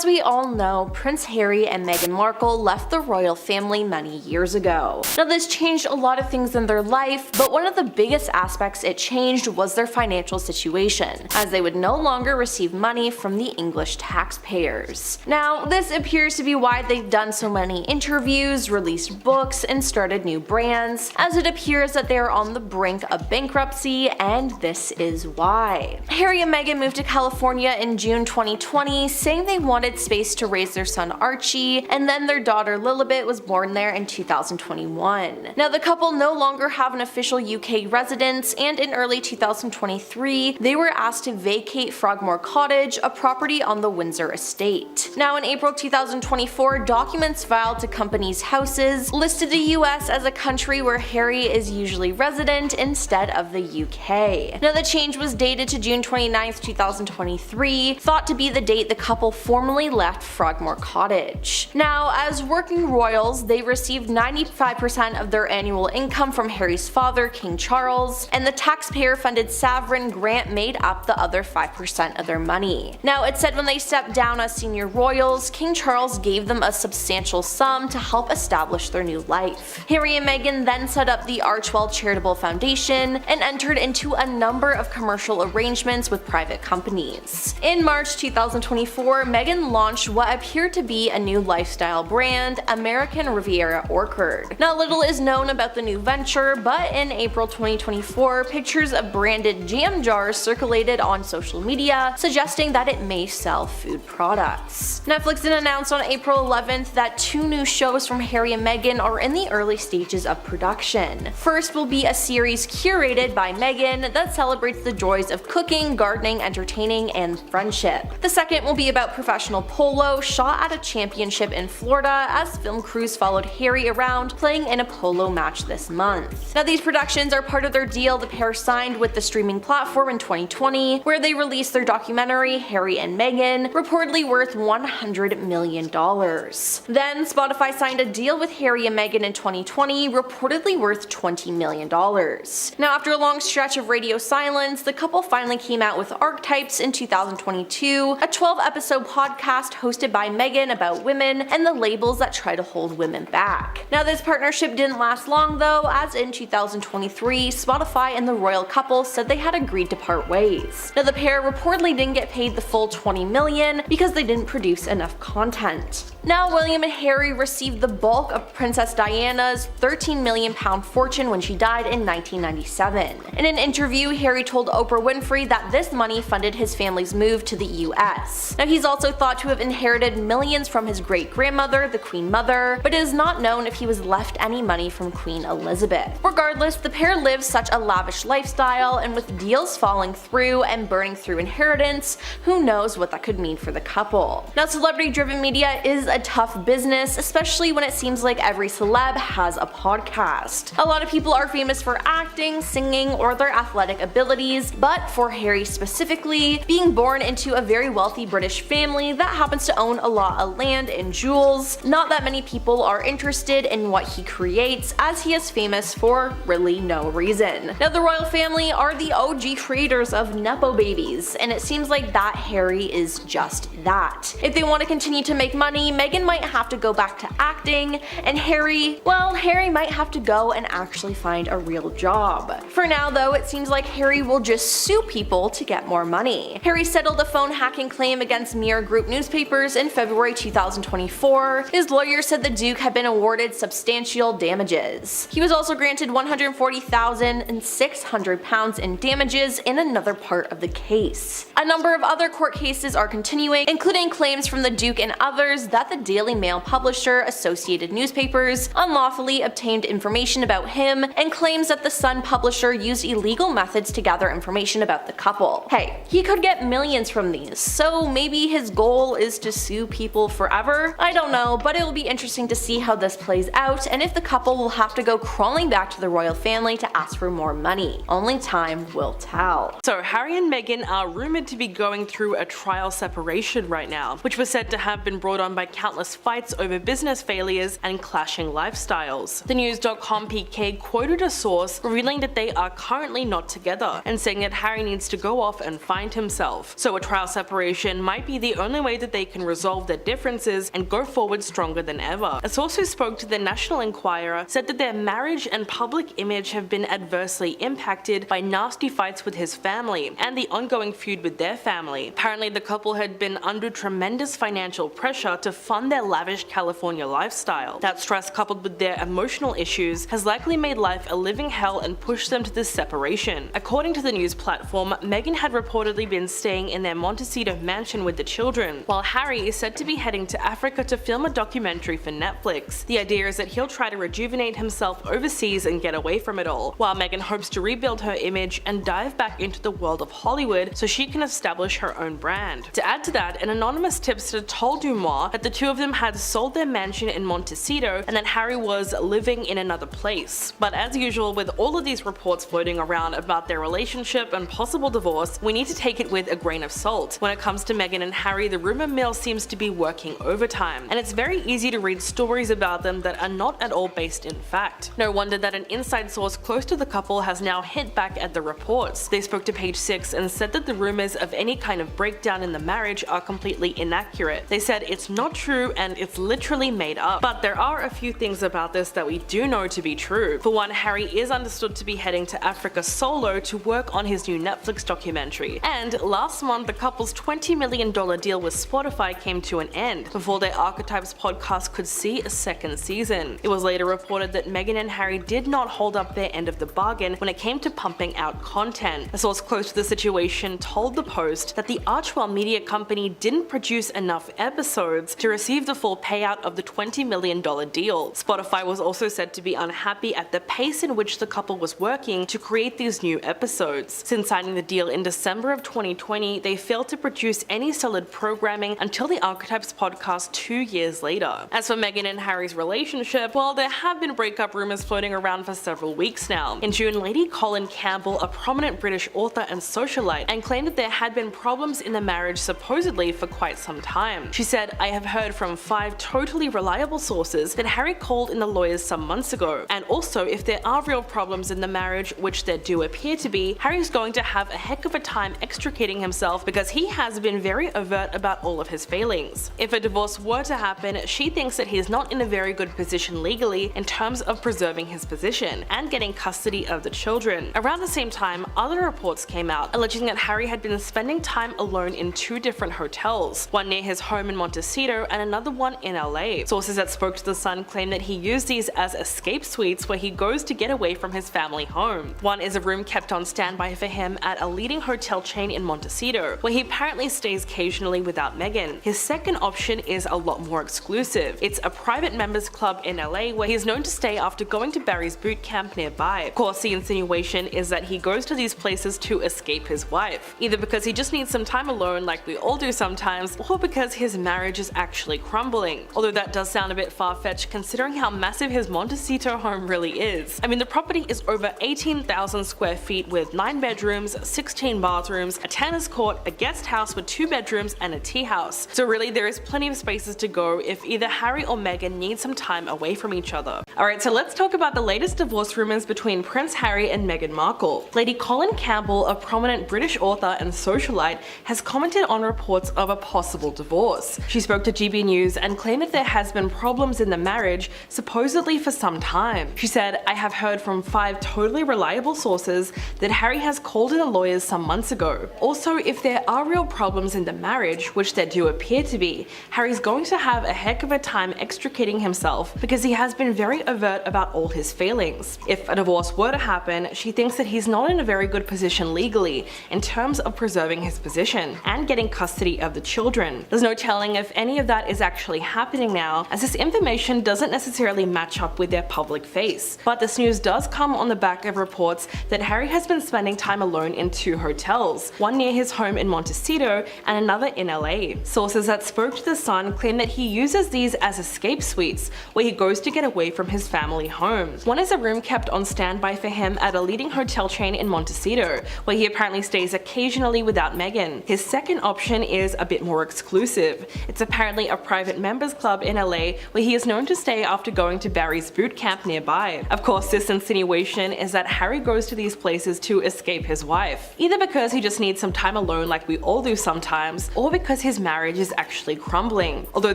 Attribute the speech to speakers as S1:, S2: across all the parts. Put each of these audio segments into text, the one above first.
S1: As we all know, Prince Harry and Meghan Markle left the royal family many years ago. Now this changed a lot of things in their life, but one of the biggest aspects it changed was their financial situation, as they would no longer receive money from the English taxpayers. Now this appears to be why they've done so many interviews, released books, and started new brands, as it appears that they are on the brink of bankruptcy, and this is why. Harry and Meghan moved to California in June 2020, saying they wanted space to raise their son Archie, and then their daughter Lilibet was born there in 2021. Now the couple no longer have an official UK residence, and in early 2023 they were asked to vacate Frogmore Cottage, a property on the Windsor estate. Now in April 2024, documents filed to companies' houses listed the US as a country where Harry is usually resident instead of the UK. Now the change was dated to June 29, 2023, thought to be the date the couple formally left Frogmore Cottage. Now, as working royals, they received 95% of their annual income from Harry's father, King Charles, and the taxpayer-funded sovereign grant made up the other 5% of their money. Now, it said when they stepped down as senior royals, King Charles gave them a substantial sum to help establish their new life. Harry and Meghan then set up the Archewell Charitable Foundation and entered into a number of commercial arrangements with private companies. In March 2024, Meghan launched what appeared to be a new lifestyle brand, American Riviera Orchard. Now little is known about the new venture, but in April 2024, pictures of branded jam jars circulated on social media, suggesting that it may sell food products. Netflix did announce on April 11th that 2 new shows from Harry and Meghan are in the early stages of production. First will be a series curated by Meghan that celebrates the joys of cooking, gardening, entertaining, and friendship. The second will be about professional polo, shot at a championship in Florida, as film crews followed Harry around playing in a polo match this month. Now these productions are part of their deal the pair signed with the streaming platform in 2020, where they released their documentary Harry and Meghan, reportedly worth $100 million. Then Spotify signed a deal with Harry and Meghan in 2020, reportedly worth $20 million. Now after a long stretch of radio silence, the couple finally came out with Archetypes in 2022, a 12-episode podcast hosted by Meghan about women and the labels that try to hold women back. Now this partnership didn't last long though, as in 2023, Spotify and the royal couple said they had agreed to part ways. Now the pair reportedly didn't get paid the full $20 million because they didn't produce enough content. Now William and Harry received the bulk of Princess Diana's £13 million fortune when she died in 1997. In an interview, Harry told Oprah Winfrey that this money funded his family's move to the US. Now he's also thought to have inherited millions from his great-grandmother, the Queen Mother, but it is not known if he was left any money from Queen Elizabeth. Regardless, the pair lived such a lavish lifestyle, and with deals falling through and burning through inheritance, who knows what that could mean for the couple. Now celebrity-driven media is a tough business, especially when it seems like every celeb has a podcast. A lot of people are famous for acting, singing, or their athletic abilities, but for Harry specifically, being born into a very wealthy British family that happens to own a lot of land and jewels, not that many people are interested in what he creates, as he is famous for really no reason. Now the royal family are the OG creators of Nepo babies, and it seems like that Harry is just that. If they want to continue to make money, Meghan might have to go back to acting, and Harry, well, Harry might have to go and actually find a real job. For now though, it seems like Harry will just sue people to get more money. Harry settled a phone hacking claim against Mirror Group newspapers in February 2024. His lawyer said the Duke had been awarded substantial damages. He was also granted £140,600 in damages in another part of the case. A number of other court cases are continuing, including claims from the Duke and others that the Daily Mail publisher Associated Newspapers unlawfully obtained information about him, and claims that the Sun publisher used illegal methods to gather information about the couple. Hey, he could get millions from these, so maybe his goal is to sue people forever? I don't know, but it will be interesting to see how this plays out, and if the couple will have to go crawling back to the royal family to ask for more money. Only time will tell.
S2: So Harry and Meghan are rumored to be going through a trial separation right now, which was said to have been brought on by countless fights over business failures and clashing lifestyles. The news.com PK quoted a source revealing that they are currently not together and saying that Harry needs to go off and find himself. So a trial separation might be the only way that they can resolve their differences and go forward stronger than ever. A source who spoke to the National Enquirer said that their marriage and public image have been adversely impacted by nasty fights with his family and the ongoing feud with their family. Apparently the couple had been under tremendous financial pressure to fund their lavish California lifestyle. That stress, coupled with their emotional issues, has likely made life a living hell and pushed them to this separation. According to the news platform, Meghan had reportedly been staying in their Montecito mansion with the children, while Harry is said to be heading to Africa to film a documentary for Netflix. The idea is that he'll try to rejuvenate himself overseas and get away from it all, while Meghan hopes to rebuild her image and dive back into the world of Hollywood so she can establish her own brand. To add to that, an anonymous tipster told Dumois that the two of them had sold their mansion in Montecito and that Harry was living in another place. But as usual with all of these reports floating around about their relationship and possible divorce, we need to take it with a grain of salt. When it comes to Meghan and Harry, the rumor mill seems to be working overtime, and it's very easy to read stories about them that are not at all based in fact. No wonder that an inside source close to the couple has now hit back at the reports. They spoke to Page 6 and said that the rumors of any kind of breakdown in the marriage are completely inaccurate. They said it's not true and it's literally made up. But there are a few things about this that we do know to be true. For one, Harry is understood to be heading to Africa solo to work on his new Netflix documentary. And last month, the couple's $20 million deal with Spotify came to an end before their Archetypes podcast could see a second season. It was later reported that Meghan and Harry did not hold up their end of the bargain when it came to pumping out content. A source close to the situation told the Post that the Archwell Media Company didn't produce enough episodes to receive the full payout of the $20 million deal. Spotify was also said to be unhappy at the pace in which the couple was working to create these new episodes. Since signing the deal in December of 2020, they failed to produce any solid programming until the Archetypes podcast 2 years later. As for Meghan and Harry's relationship, well, there have been breakup rumors floating around for several weeks now. In June, Lady Colin Campbell, a prominent British author and socialite, and claimed that there had been problems in the marriage supposedly for quite some time. She said, "I have heard from 5 totally reliable sources that Harry called in the lawyers some months ago, and also if there are real problems in the marriage, which there do appear to be, Harry's going to have a heck of a time extricating himself because he has been very overt about all of his failings. If a divorce were to happen, she thinks that he's not in a very good position legally in terms of preserving his position and getting custody of the children." Around the same time, other reports came out alleging that Harry had been spending time alone in 2 different hotels, one near his home in Montecito and another one in LA. Sources that spoke to The Sun claim that he used these as escape suites where he goes to get away from his family home. One is a room kept on standby for him at a leading hotel chain in Montecito, where he apparently stays occasionally without Meghan. His second option is a lot more exclusive. It's a private members club in LA where he is known to stay after going to Barry's boot camp nearby. Of course, the insinuation is that he goes to these places to escape his wife, either because he just needs some time alone like we all do sometimes, or because his marriage is actually crumbling. Although that does sound a bit far-fetched considering how massive his Montecito home really is. I mean, the property is over 18,000 square feet with 9 bedrooms, 16 bathrooms, a tennis court, a guest house with 2 bedrooms and a tea house. So really there is plenty of spaces to go if either Harry or Meghan need some time away from each other. Alright, so let's talk about the latest divorce rumors between Prince Harry and Meghan Markle. Lady Colin Campbell, a prominent British author and socialite, has commented on reports of a possible divorce. She spoke to GB News and claimed that there has been problems in the marriage, supposedly for some time. She said, "I have heard from 5 totally reliable sources that Harry has called in the lawyers some months ago. Also, if there are real problems in the marriage, which there do appear to be, Harry's going to have a heck of a time extricating himself because he has been very overt about all his failings. If a divorce were to happen, she thinks that he's not in a very good position legally in terms of preserving his position and getting custody of the children. There's no telling if any of that is actually happening now, as this information doesn't necessarily match up with their public face. But this news does come on the back of reports that Harry has been spending time alone in 2 hotels, one near his home in Montecito and another in LA. Sources that spoke to The Sun claim that he uses these as escape suites, where he goes to get away from his family home. One is a room kept on standby for him at a leading hotel chain in Montecito, where he apparently stays occasionally without Meghan. His second option is a bit more exclusive. It's apparently apparently a private members club in LA where he is known to stay after going to Barry's boot camp nearby. Of course, this insinuation is that Harry goes to these places to escape his wife, either because he just needs some time alone like we all do sometimes, or because his marriage is actually crumbling. Although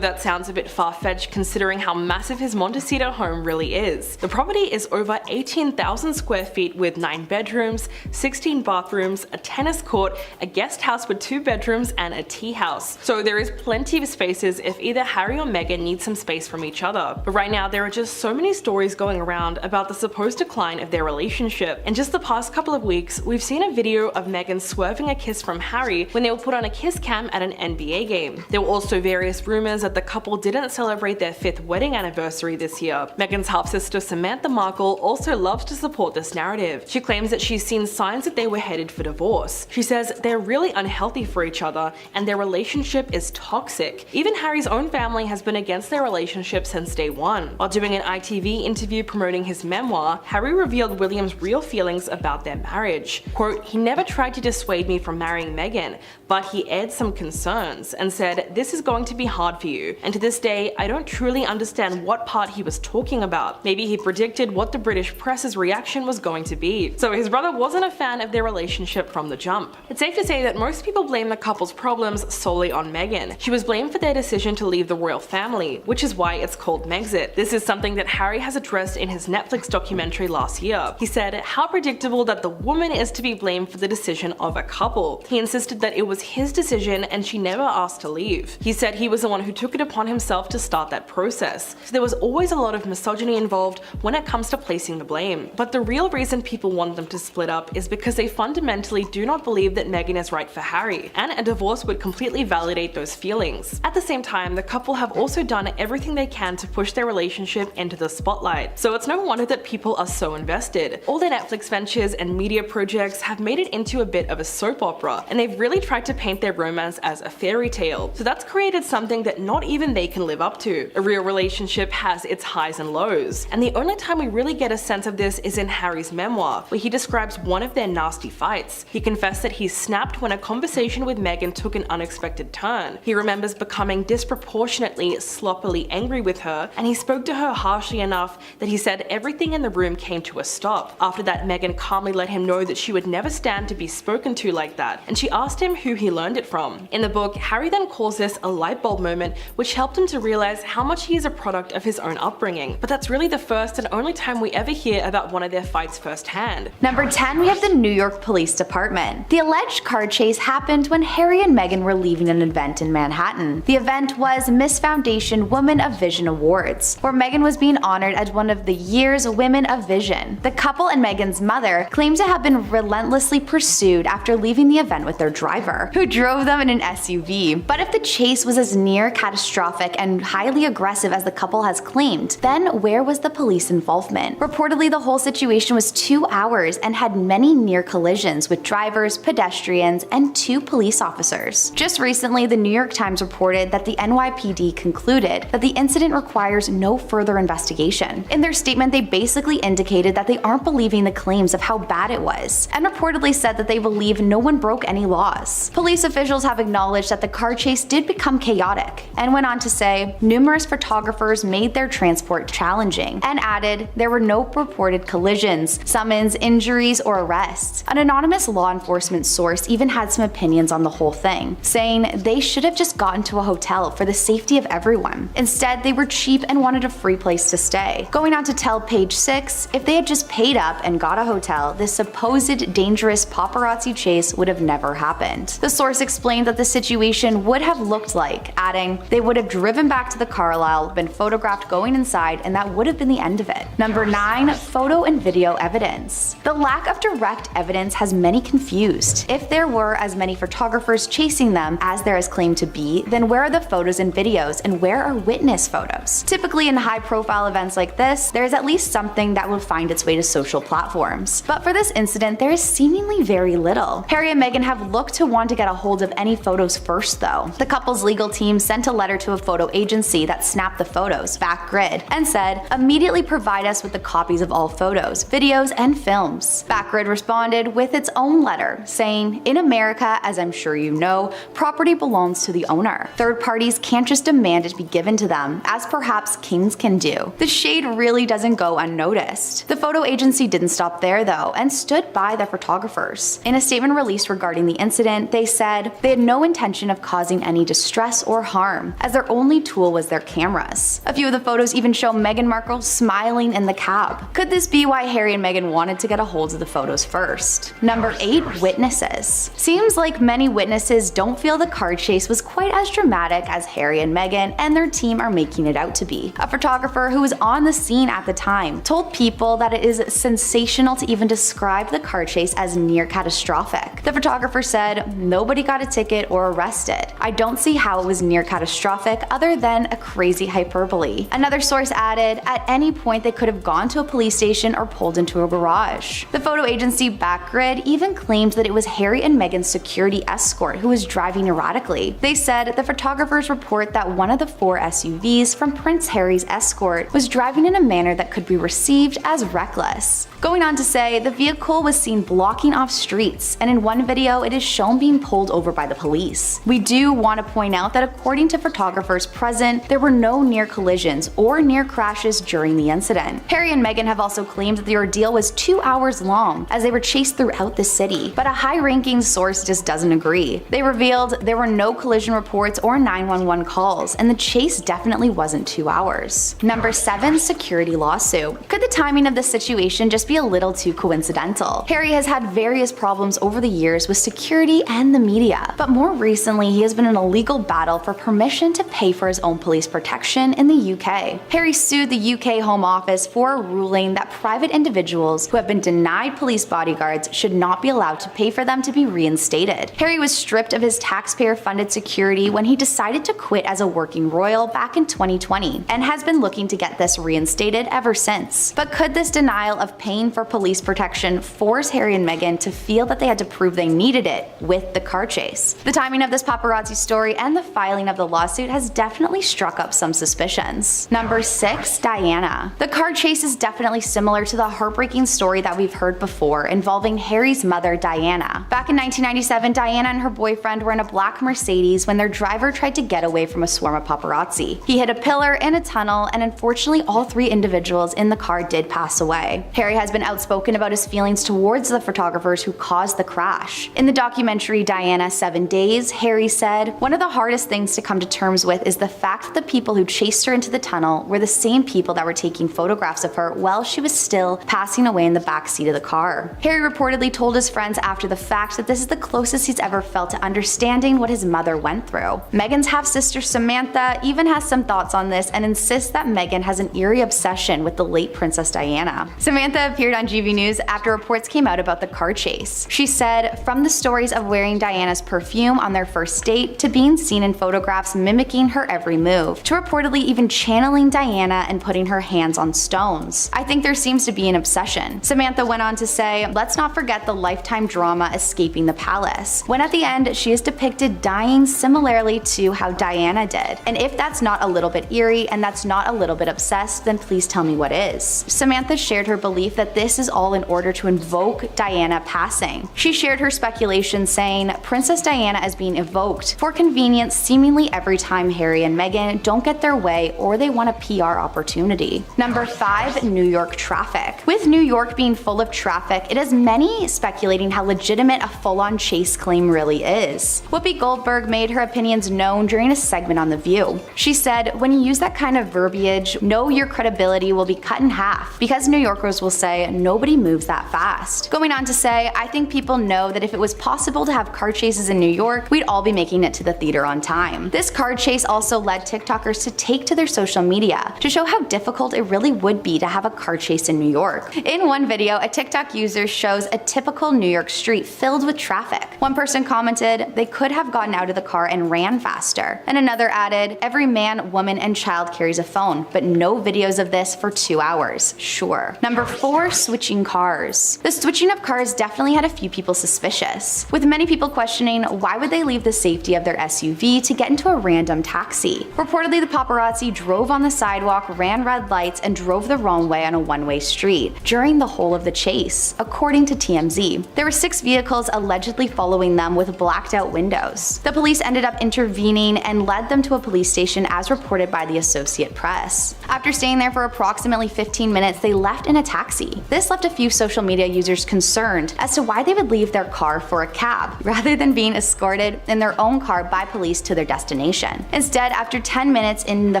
S2: that sounds a bit far-fetched considering how massive his Montecito home really is. The property is over 18,000 square feet with 9 bedrooms, 16 bathrooms, a tennis court, a guest house with 2 bedrooms, and a tea house. So there is plenty of spaces if either Harry or Meghan need some space from each other. But right now there are just so many stories going around about the supposed decline of their relationship. In just the past couple of weeks, we've seen a video of Meghan swerving a kiss from Harry when they were put on a kiss cam at an NBA game. There were also various rumors that the couple didn't celebrate their 5th wedding anniversary this year. Meghan's half-sister Samantha Markle also loves to support this narrative. She claims that she's seen signs that they were headed for divorce. She says they're really unhealthy for each other and their relationship is toxic. Even Harry's own family has been against their relationship since day one. While doing an ITV interview promoting his memoir, Harry revealed William's real feelings about their marriage. Quote, "He never tried to dissuade me from marrying Meghan, but he aired some concerns and said, 'This is going to be hard for you.' And to this day, I don't truly understand what part he was talking about. Maybe he predicted what the British press's reaction was going to be." So his brother wasn't a fan of their relationship from the jump. It's safe to say that most people blame the couple's problems solely on Meghan. She was blamed for their decision to leave the royal family, which is why it's called Megxit. This is something that Harry has addressed in his Netflix documentary last year. He said, "How predictable that the woman is to be blamed for the decision of a couple." He insisted that it was his decision and she never asked to leave. He said he was the one who took it upon himself to start that process. So there was always a lot of misogyny involved when it comes to placing the blame. But the real reason people want them to split up is because they fundamentally do not believe that Meghan is right for Harry, and a divorce would completely validate those feelings. At the same time, the couple have also done everything they can to push their relationship into the spotlight. So it's no wonder that people are so invested. All their Netflix ventures and media projects have made it into a bit of a soap opera, and they've really tried to paint their romance as a fairy tale. So that's created something that not even they can live up to. A real relationship has its highs and lows, and the only time we really get a sense of this is in Harry's memoir, where he describes one of their nasty fights. He confessed that he snapped when a conversation with Meghan took an unexpected turn. He remembers becoming disproportionately sloppily angry with her, and he spoke to her harshly enough that he said everything in the room came to a stop. After that, Meghan calmly let him know that she would never stand to be spoken to like that, and she asked him who he learned it from. In the book, Harry then calls this a light bulb moment, which helped him to realize how much he is a product of his own upbringing. But that's really the first and only time we ever hear about one of their fights firsthand.
S1: Number 10, we have the New York Police Department. The alleged car chase happened when Harry and Meghan were leaving an event in Manhattan. The event was Miss Foundation Woman of Vision Awards, where Meghan was being honored as one of the year's Women of Vision. The couple and Meghan's mother claimed to have been relentlessly pursued after leaving the event with their driver, who drove them in an SUV. But if the chase was as near catastrophic and highly aggressive as the couple has claimed, then where was the police involvement? Reportedly, the whole situation was 2 hours and had many near collisions with drivers, pedestrians, and 2 police officers. Just recently, the New York Times reported that the NYPD concluded that the incident requires no further investigation. In their statement, they basically indicated that they aren't believing the claims of how bad it was, and reportedly said that they believe no one broke any laws. Police officials have acknowledged that the car chase did become chaotic, and went on to say numerous photographers made their transport challenging, and added there were no reported collisions, summons, injuries, or arrests. An anonymous law enforcement source even had some opinions on the whole thing, saying they should have just gotten to a hotel for the safety of everyone. Instead, they were cheap and wanted a free place to stay. Going on to tell Page 6, if they had just paid up and got a hotel, this supposed dangerous paparazzi chase would have never happened. The source explained that the situation would have looked like, adding, they would have driven back to the Carlisle, been photographed going inside, and that would have been the end of it. Number 9, photo and video evidence. The lack of direct evidence has many confused. If there were as many photographers chasing them as there is claimed to be, then where are the photos and videos, and where are witness photos? Typically in high-profile events like this, there is at least something that will find its way to social platforms. But for this incident, there is seemingly very little. Harry and Meghan have looked to want to get a hold of any photos first though. The couple's legal team sent a letter to a photo agency that snapped the photos, Backgrid, and said, immediately provide us with the copies of all photos, videos, and films. Backgrid responded with its own letter, saying, in America, as I'm sure you know, property belongs to the owner. Third-party
S3: parties can't just demand it be given to them, as perhaps kings can do. The shade really doesn't go unnoticed. The photo agency didn't stop there though, and stood by their photographers. In a statement released regarding the incident, they said they had no intention of causing any distress or harm, as their only tool was their cameras. A few of the photos even show Meghan Markle smiling in the cab. Could this be why Harry and Meghan wanted to get a hold of the photos first? Number 8. Witnesses. Seems like many witnesses don't feel the car chase was quite as dramatic as Harry and Meghan and their team are making it out to be. A photographer who was on the scene at the time told People that it is sensational to even describe the car chase as near catastrophic. The photographer said, "Nobody got a ticket or arrested. I don't see how it was near catastrophic other than a crazy hyperbole." Another source added, "At any point they could have gone to a police station or pulled into a garage." The photo agency Backgrid even claimed that it was Harry and Meghan's security escort who was driving erratically. They said the photographers report that one of the 4 SUVs from Prince Harry's escort was driving in a manner that could be received as reckless. Going on to say the vehicle was seen blocking off streets, and in one video it is shown being pulled over by the police. We do want to point out that according to photographers present, there were no near collisions or near crashes during the incident. Harry and Meghan have also claimed that the ordeal was 2 hours long as they were chased throughout the city, but a high-ranking source just doesn't agree. They revealed there were no collision reports or 911 calls, and the chase definitely wasn't 2 hours. Number 7. Security lawsuit. Could the timing of this situation just be a little too coincidental? Harry has had various problems over the years with security and the media, but more recently he has been in a legal battle for permission to pay for his own police protection in the UK. Harry sued the UK Home Office for a ruling that private individuals who have been denied police bodyguards should not be allowed to pay for them to be reinstated. Harry was stripped of his taxpayer-funded security when he decided to quit as a working royal back in 2020, and has been looking to get this reinstated ever since. But could this denial of paying for police protection force Harry and Meghan to feel that they had to prove they needed it with the car chase? The timing of this paparazzi story and the filing of the lawsuit has definitely struck up some suspicions. Number 6. Diana. The car chase is definitely similar to the heartbreaking story that we've heard before involving Harry's mother, Diana. Back in 1997, Diana and her boyfriend were in a black Mercedes when their driver tried to get away from a swarm of paparazzi. He hit a pillar in a tunnel, and unfortunately all 3 individuals in the car did pass away. Harry has been outspoken about his feelings towards the photographers who caused the crash. In the documentary Diana 7 Days, Harry said, "One of the hardest things to come to terms with is the fact that the people who chased her into the tunnel were the same people that were taking photographs of her while she was still passing away in the back seat of the car." Harry reportedly told his friends after the fact that this is the closest he's ever felt to understanding what his mother went through. Meghan's half-sister Samantha even has some thoughts on this and insists that Meghan has an eerie obsession with the late Princess Diana. Samantha appeared on GB News after reports came out about the car chase. She said, "From the stories of wearing Diana's perfume on their first date, to being seen in photographs mimicking her every move, to reportedly even channeling Diana and putting her hands on stones, I think there seems to be an obsession." Samantha went on to say, "Let's not forget the lifetime drama escaping the palace, when at the end she is depicted dying similarly to how Diana did. And if that's not a little bit eerie and that's not a little bit obsessed, then please tell me what is." Samantha shared her belief that this is all in order to invoke Diana passing. She shared her speculation saying, "Princess Diana is being evoked for convenience seemingly every time Harry and Meghan don't get their way or they want a PR opportunity." Number 5. New York traffic. With New York being full of traffic, it has many speculating how legitimate a full-on chase claim really is. Whoopi Goldberg made her opinions known during a segment on The View. She said, "When you use that kind of verbiage, know your credibility will be cut in half, because New Yorkers will say nobody moves that fast." Going on to say, "I think people know that if it was possible to have car chases in New York, we'd all be making it to the theater on time." This car chase also led TikTokers to take to their social media to show how difficult it really would be to have a car chase in New York. In one video, a TikTok user shows a typical New York street filled with traffic. One person commented, "They could have gotten out of the car and ran faster." And another added, "Every man, woman, and child carries a phone, but no videos of this for 2 hours. Sure." Number 4. Switching cars. The switching of cars definitely had a few people suspicious, with many people questioning why would they leave the safety of their SUV to get into a random taxi. Reportedly, the paparazzi drove on the sidewalk, ran red lights, and drove the wrong way on a one-way street during the whole of the chase, according to TMZ. There were 6 vehicles allegedly following them with blacked out windows. The police ended up intervening scene and led them to a police station as reported by the Associated Press. After staying there for approximately 15 minutes, they left in a taxi. This left a few social media users concerned as to why they would leave their car for a cab, rather than being escorted in their own car by police to their destination. Instead, after 10 minutes in the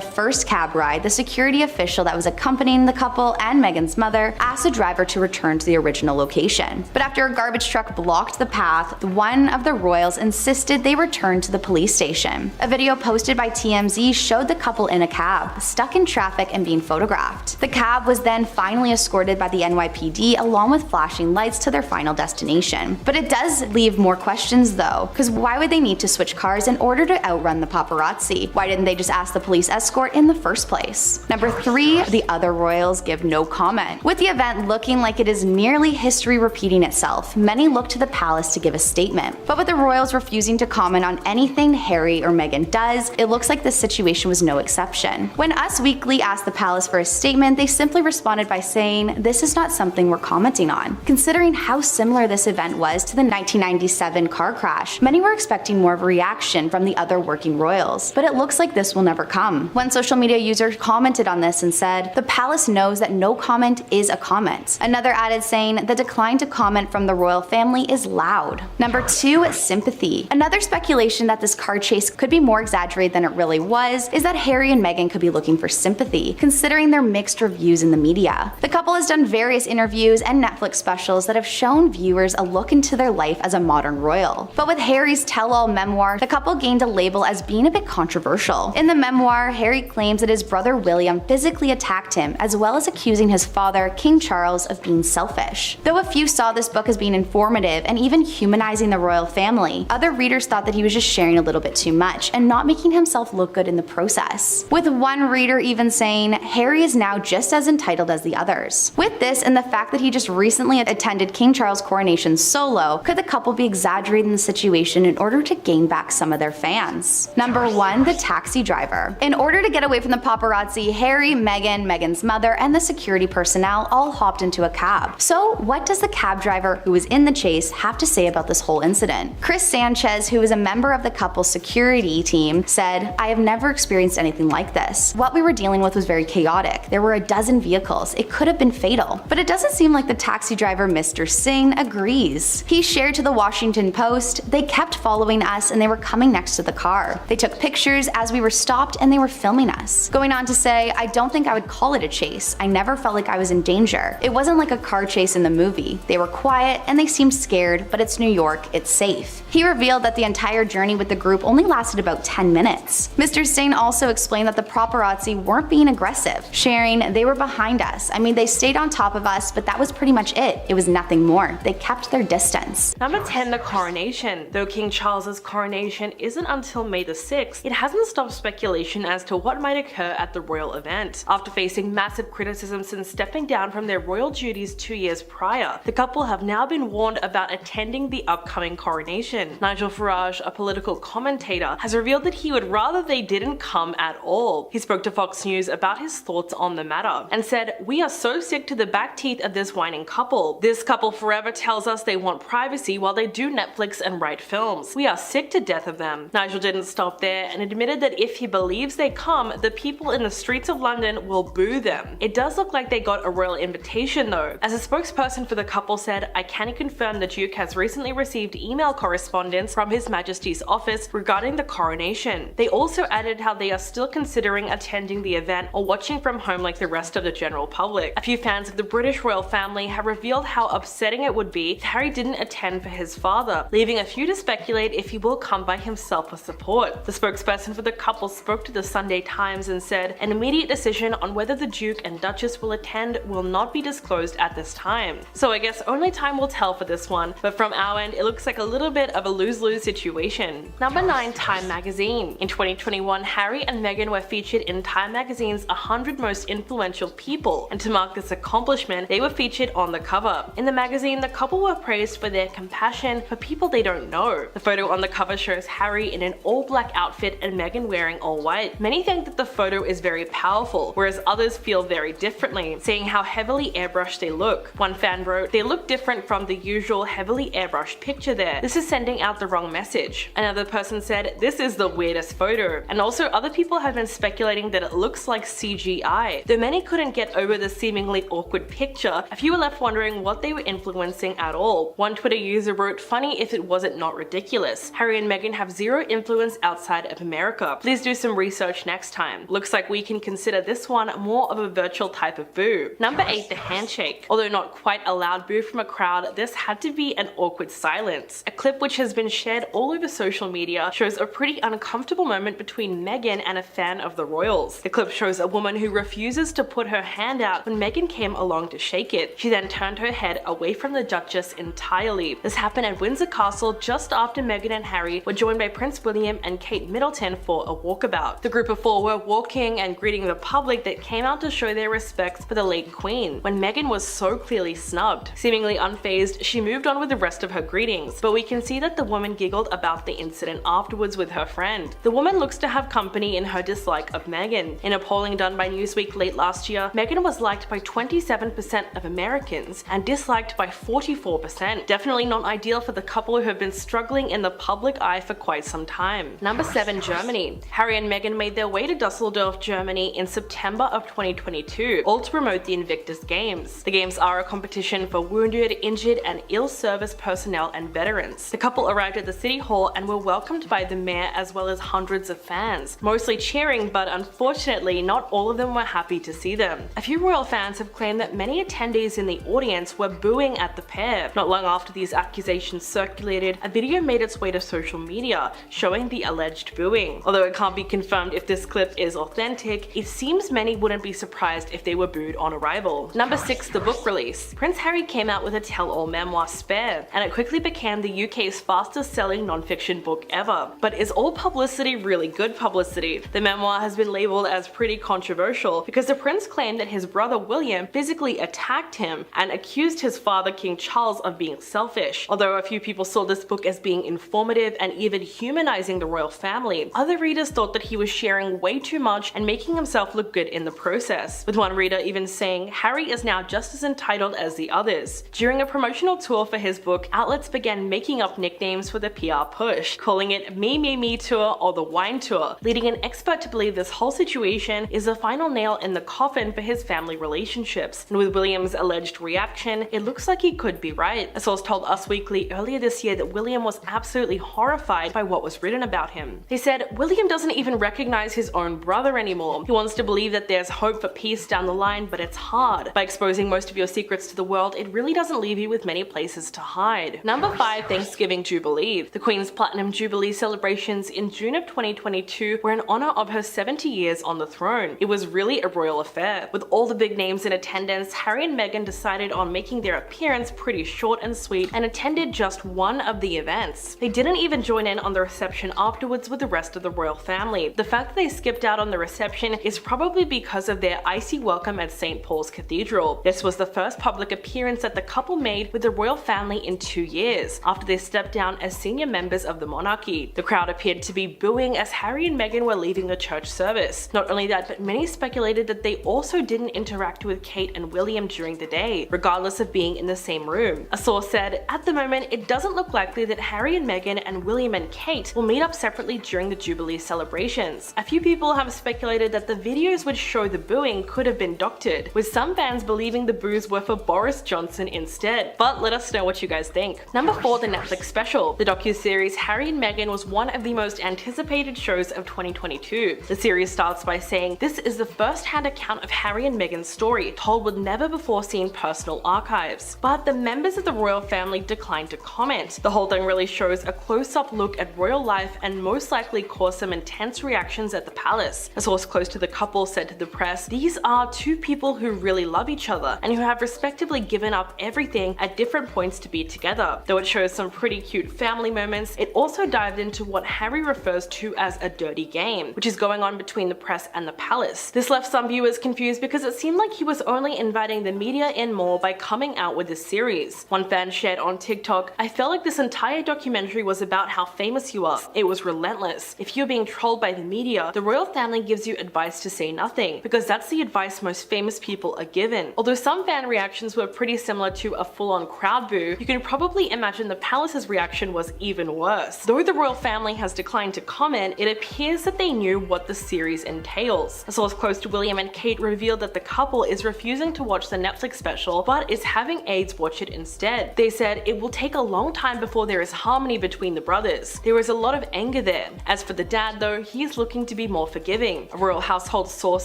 S3: first cab ride, the security official that was accompanying the couple and Meghan's mother asked the driver to return to the original location. But after a garbage truck blocked the path, one of the royals insisted they return to the police station. A video posted by TMZ showed the couple in a cab, stuck in traffic and being photographed. The cab was then finally escorted by the NYPD along with flashing lights to their final destination. But it does leave more questions though, because why would they need to switch cars in order to outrun the paparazzi? Why didn't they just ask the police escort in the first place? Number 3, the other royals give no comment. With the event looking like it is nearly history repeating itself, many look to the palace to give a statement. But with the royals refusing to comment on anything Harry or Meghan does, it looks like this situation was no exception. When Us Weekly asked the palace for a statement, they simply responded by saying, "This is not something we're commenting on." Considering how similar this event was to the 1997 car crash, many were expecting more of a reaction from the other working royals, but it looks like this will never come. One social media user commented on this and said, "The palace knows that no comment is a comment." Another added saying, "The decline to comment from the royal family is loud." Number 2, Sympathy. Another speculation that this car chase could be more exaggerated than it really was is that Harry and Meghan could be looking for sympathy, considering their mixed reviews in the media. The couple has done various interviews and Netflix specials that have shown viewers a look into their life as a modern royal. But with Harry's tell-all memoir, the couple gained a label as being a bit controversial. In the memoir, Harry claims that his brother William physically attacked him, as well as accusing his father, King Charles, of being selfish. Though a few saw this book as being informative and even humanizing the royal family, other readers thought that he was just sharing a little bit too much and not making himself look good in the process. With one reader even saying, "Harry is now just as entitled as the others." With this and the fact that he just recently attended King Charles' coronation solo, could the couple be exaggerating the situation in order to gain back some of their fans? Number 1, the taxi driver. In order to get away from the paparazzi, Harry, Meghan, Meghan's mother, and the security personnel all hopped into a cab. So what does the cab driver who was in the chase have to say about this whole incident? Chris Sanchez, who is a member of the couple's security team, said, "I have never experienced anything like this. What we were dealing with was very chaotic. There were a dozen vehicles. It could have been fatal." But it doesn't seem like the taxi driver, Mr. Singh, agrees. He shared to the Washington Post, "They kept following us and they were coming next to the car. They took pictures as we were stopped and they were filming us." Going on to say, "I don't think I would call it a chase. I never felt like I was in danger. It wasn't like a car chase in the movie. They were quiet and they seemed scared, but it's New York, it's safe." He revealed that the entire journey with the group only lasted about 10 minutes. Mr. Singh also explained that the paparazzi weren't being aggressive, sharing, "They were behind us. I mean, they stayed on top of us, but that was pretty much it. It was nothing more. They kept their distance."
S2: Number 10, the coronation. Though King Charles's coronation isn't until May the 6th, it hasn't stopped speculation as to what might occur at the royal event. After facing massive criticism since stepping down from their royal duties 2 years prior, the couple have now been warned about attending the upcoming coronation. Nigel Farage, a political commentator, has revealed that he would rather they didn't come at all. He spoke to Fox News about his thoughts on the matter and said, "We are so sick to the back teeth of this whining couple. This couple forever tells us they want privacy while they do Netflix and write films. We are sick to death of them." Nigel didn't stop there and admitted that if he believes they come, the people in the streets of London will boo them. It does look like they got a royal invitation though, as a spokesperson for the couple said, "I can confirm the Duke has recently received email correspondence from His Majesty's office regarding the coronation." They also added how they are still considering attending the event or watching from home like the rest of the general public. A few fans of the British royal family have revealed how upsetting it would be if Harry didn't attend for his father, leaving a few to speculate if he will come by himself for support. The spokesperson for the couple spoke to the Sunday Times and said, "An immediate decision on whether the Duke and Duchess will attend will not be disclosed at this time." So I guess only time will tell for this one, but from our end it looks like a little bit of a lose-lose situation. Number 9, Time Magazine. In 2021, Harry and Meghan were featured in Time Magazine's 100 Most Influential People, and to mark this accomplishment, they were featured on the cover. In the magazine, the couple were praised for their compassion for people they don't know. The photo on the cover shows Harry in an all-black outfit and Meghan wearing all white. Many think that the photo is very powerful, whereas others feel very differently, seeing how heavily airbrushed they look. One fan wrote, "They look different from the usual heavily airbrushed picture there. This is sending out the wrong message." Another person said, "This this is the weirdest photo. And also other people have been speculating that it looks like CGI. Though many couldn't get over the seemingly awkward picture, a few were left wondering what they were influencing at all. One Twitter user wrote, "Funny if it wasn't not ridiculous. Harry and Meghan have zero influence outside of America. Please do some research next time." Looks like we can consider this one more of a virtual type of boo. Number 8, the handshake. Although not quite a loud boo from a crowd, this had to be an awkward silence. A clip which has been shared all over social media shows a pretty uncomfortable moment between Meghan and a fan of the royals. The clip shows a woman who refuses to put her hand out when Meghan came along to shake it. She then turned her head away from the Duchess entirely. This happened at Windsor Castle just after Meghan and Harry were joined by Prince William and Kate Middleton for a walkabout. The group of 4 were walking and greeting the public that came out to show their respects for the late Queen, when Meghan was so clearly snubbed. Seemingly unfazed, she moved on with the rest of her greetings, but we can see that the woman giggled about the incident afterwards with her friend. The woman looks to have company in her dislike of Meghan. In a polling done by Newsweek late last year, Meghan was liked by 27% of Americans and disliked by 44%. Definitely not ideal for the couple who have been struggling in the public eye for quite some time. Number 7, Germany. Harry and Meghan made their way to Dusseldorf, Germany in September of 2022, all to promote the Invictus Games. The games are a competition for wounded, injured, and ill-service personnel and veterans. The couple arrived at the City Hall and were welcomed by the mayor as well as hundreds of fans, mostly cheering, but unfortunately not all of them were happy to see them. A few royal fans have claimed that many attendees in the audience were booing at the pair. Not long after these accusations circulated, a video made its way to social media showing the alleged booing. Although it can't be confirmed if this clip is authentic, it seems many wouldn't be surprised if they were booed on arrival. Number 6, the book release. Prince Harry came out with a tell-all memoir, Spare, and it quickly became the UK's fastest-selling non-fiction book ever. But is all publicity really good publicity? The memoir has been labeled as pretty controversial because the prince claimed that his brother William physically attacked him and accused his father King Charles of being selfish. Although a few people saw this book as being informative and even humanizing the royal family, other readers thought that he was sharing way too much and making himself look good in the process, with one reader even saying Harry is now just as entitled as the others. During a promotional tour for his book, outlets began making up nicknames for the PR push, calling it Me Tour or the Wine Tour, leading an expert to believe this whole situation is the final nail in the coffin for his family relationships. And with William's alleged reaction, it looks like he could be right. A source told Us Weekly earlier this year that William was absolutely horrified by what was written about him. They said, "William doesn't even recognize his own brother anymore. He wants to believe that there's hope for peace down the line, but it's hard. By exposing most of your secrets to the world, it really doesn't leave you with many places to hide." Number 5, Thanksgiving Jubilee. The Queen's Platinum Jubilee celebrations in June of 2022 were in honor of her 70 years on the throne. It was really a royal affair. With all the big names in attendance, Harry and Meghan decided on making their appearance pretty short and sweet and attended just one of the events. They didn't even join in on the reception afterwards with the rest of the royal family. The fact that they skipped out on the reception is probably because of their icy welcome at St. Paul's Cathedral. This was the first public appearance that the couple made with the royal family in 2 years, after they stepped down as senior members of the monarchy. The crowd appeared to be booing as Harry and Meghan were leaving the church service. Not only that, but many speculated that they also didn't interact with Kate and William during the day, regardless of being in the same room. A source said, "At the moment, it doesn't look likely that Harry and Meghan and William and Kate will meet up separately during the Jubilee celebrations." A few people have speculated that the videos which show the booing could have been doctored, with some fans believing the boos were for Boris Johnson instead. But let us know what you guys think. Number 4, the Netflix special. The docuseries Harry and Meghan was one of the most anticipated shows of 2022. The series starts by saying this is the first-hand account of Harry and Meghan's story, told with never-before-seen personal archives. But the members of the royal family declined to comment. The whole thing really shows a close-up look at royal life and most likely caused some intense reactions at the palace. A source close to the couple said to the press, "These are two people who really love each other and who have respectively given up everything at different points to be together." Though it shows some pretty cute family moments, it also dived into what Harry refers to as a dirty game, which is going on between the press and the palace. This left some viewers confused because it seemed like he was only inviting the media in more by coming out with this series. One fan shared on TikTok, "I felt like this entire documentary was about how famous you are. It was relentless. If you're being trolled by the media, the royal family gives you advice to say nothing, because that's the advice most famous people are given." Although some fan reactions were pretty similar to a full-on crowd boo, you can probably imagine the palace's reaction was even worse. Though the royal family has has declined to comment, it appears that they knew what the series entails. A source close to William and Kate revealed that the couple is refusing to watch the Netflix special, but is having aides watch it instead. They said it will take a long time before there is harmony between the brothers. There is a lot of anger there. As for the dad though, he is looking to be more forgiving. A royal household source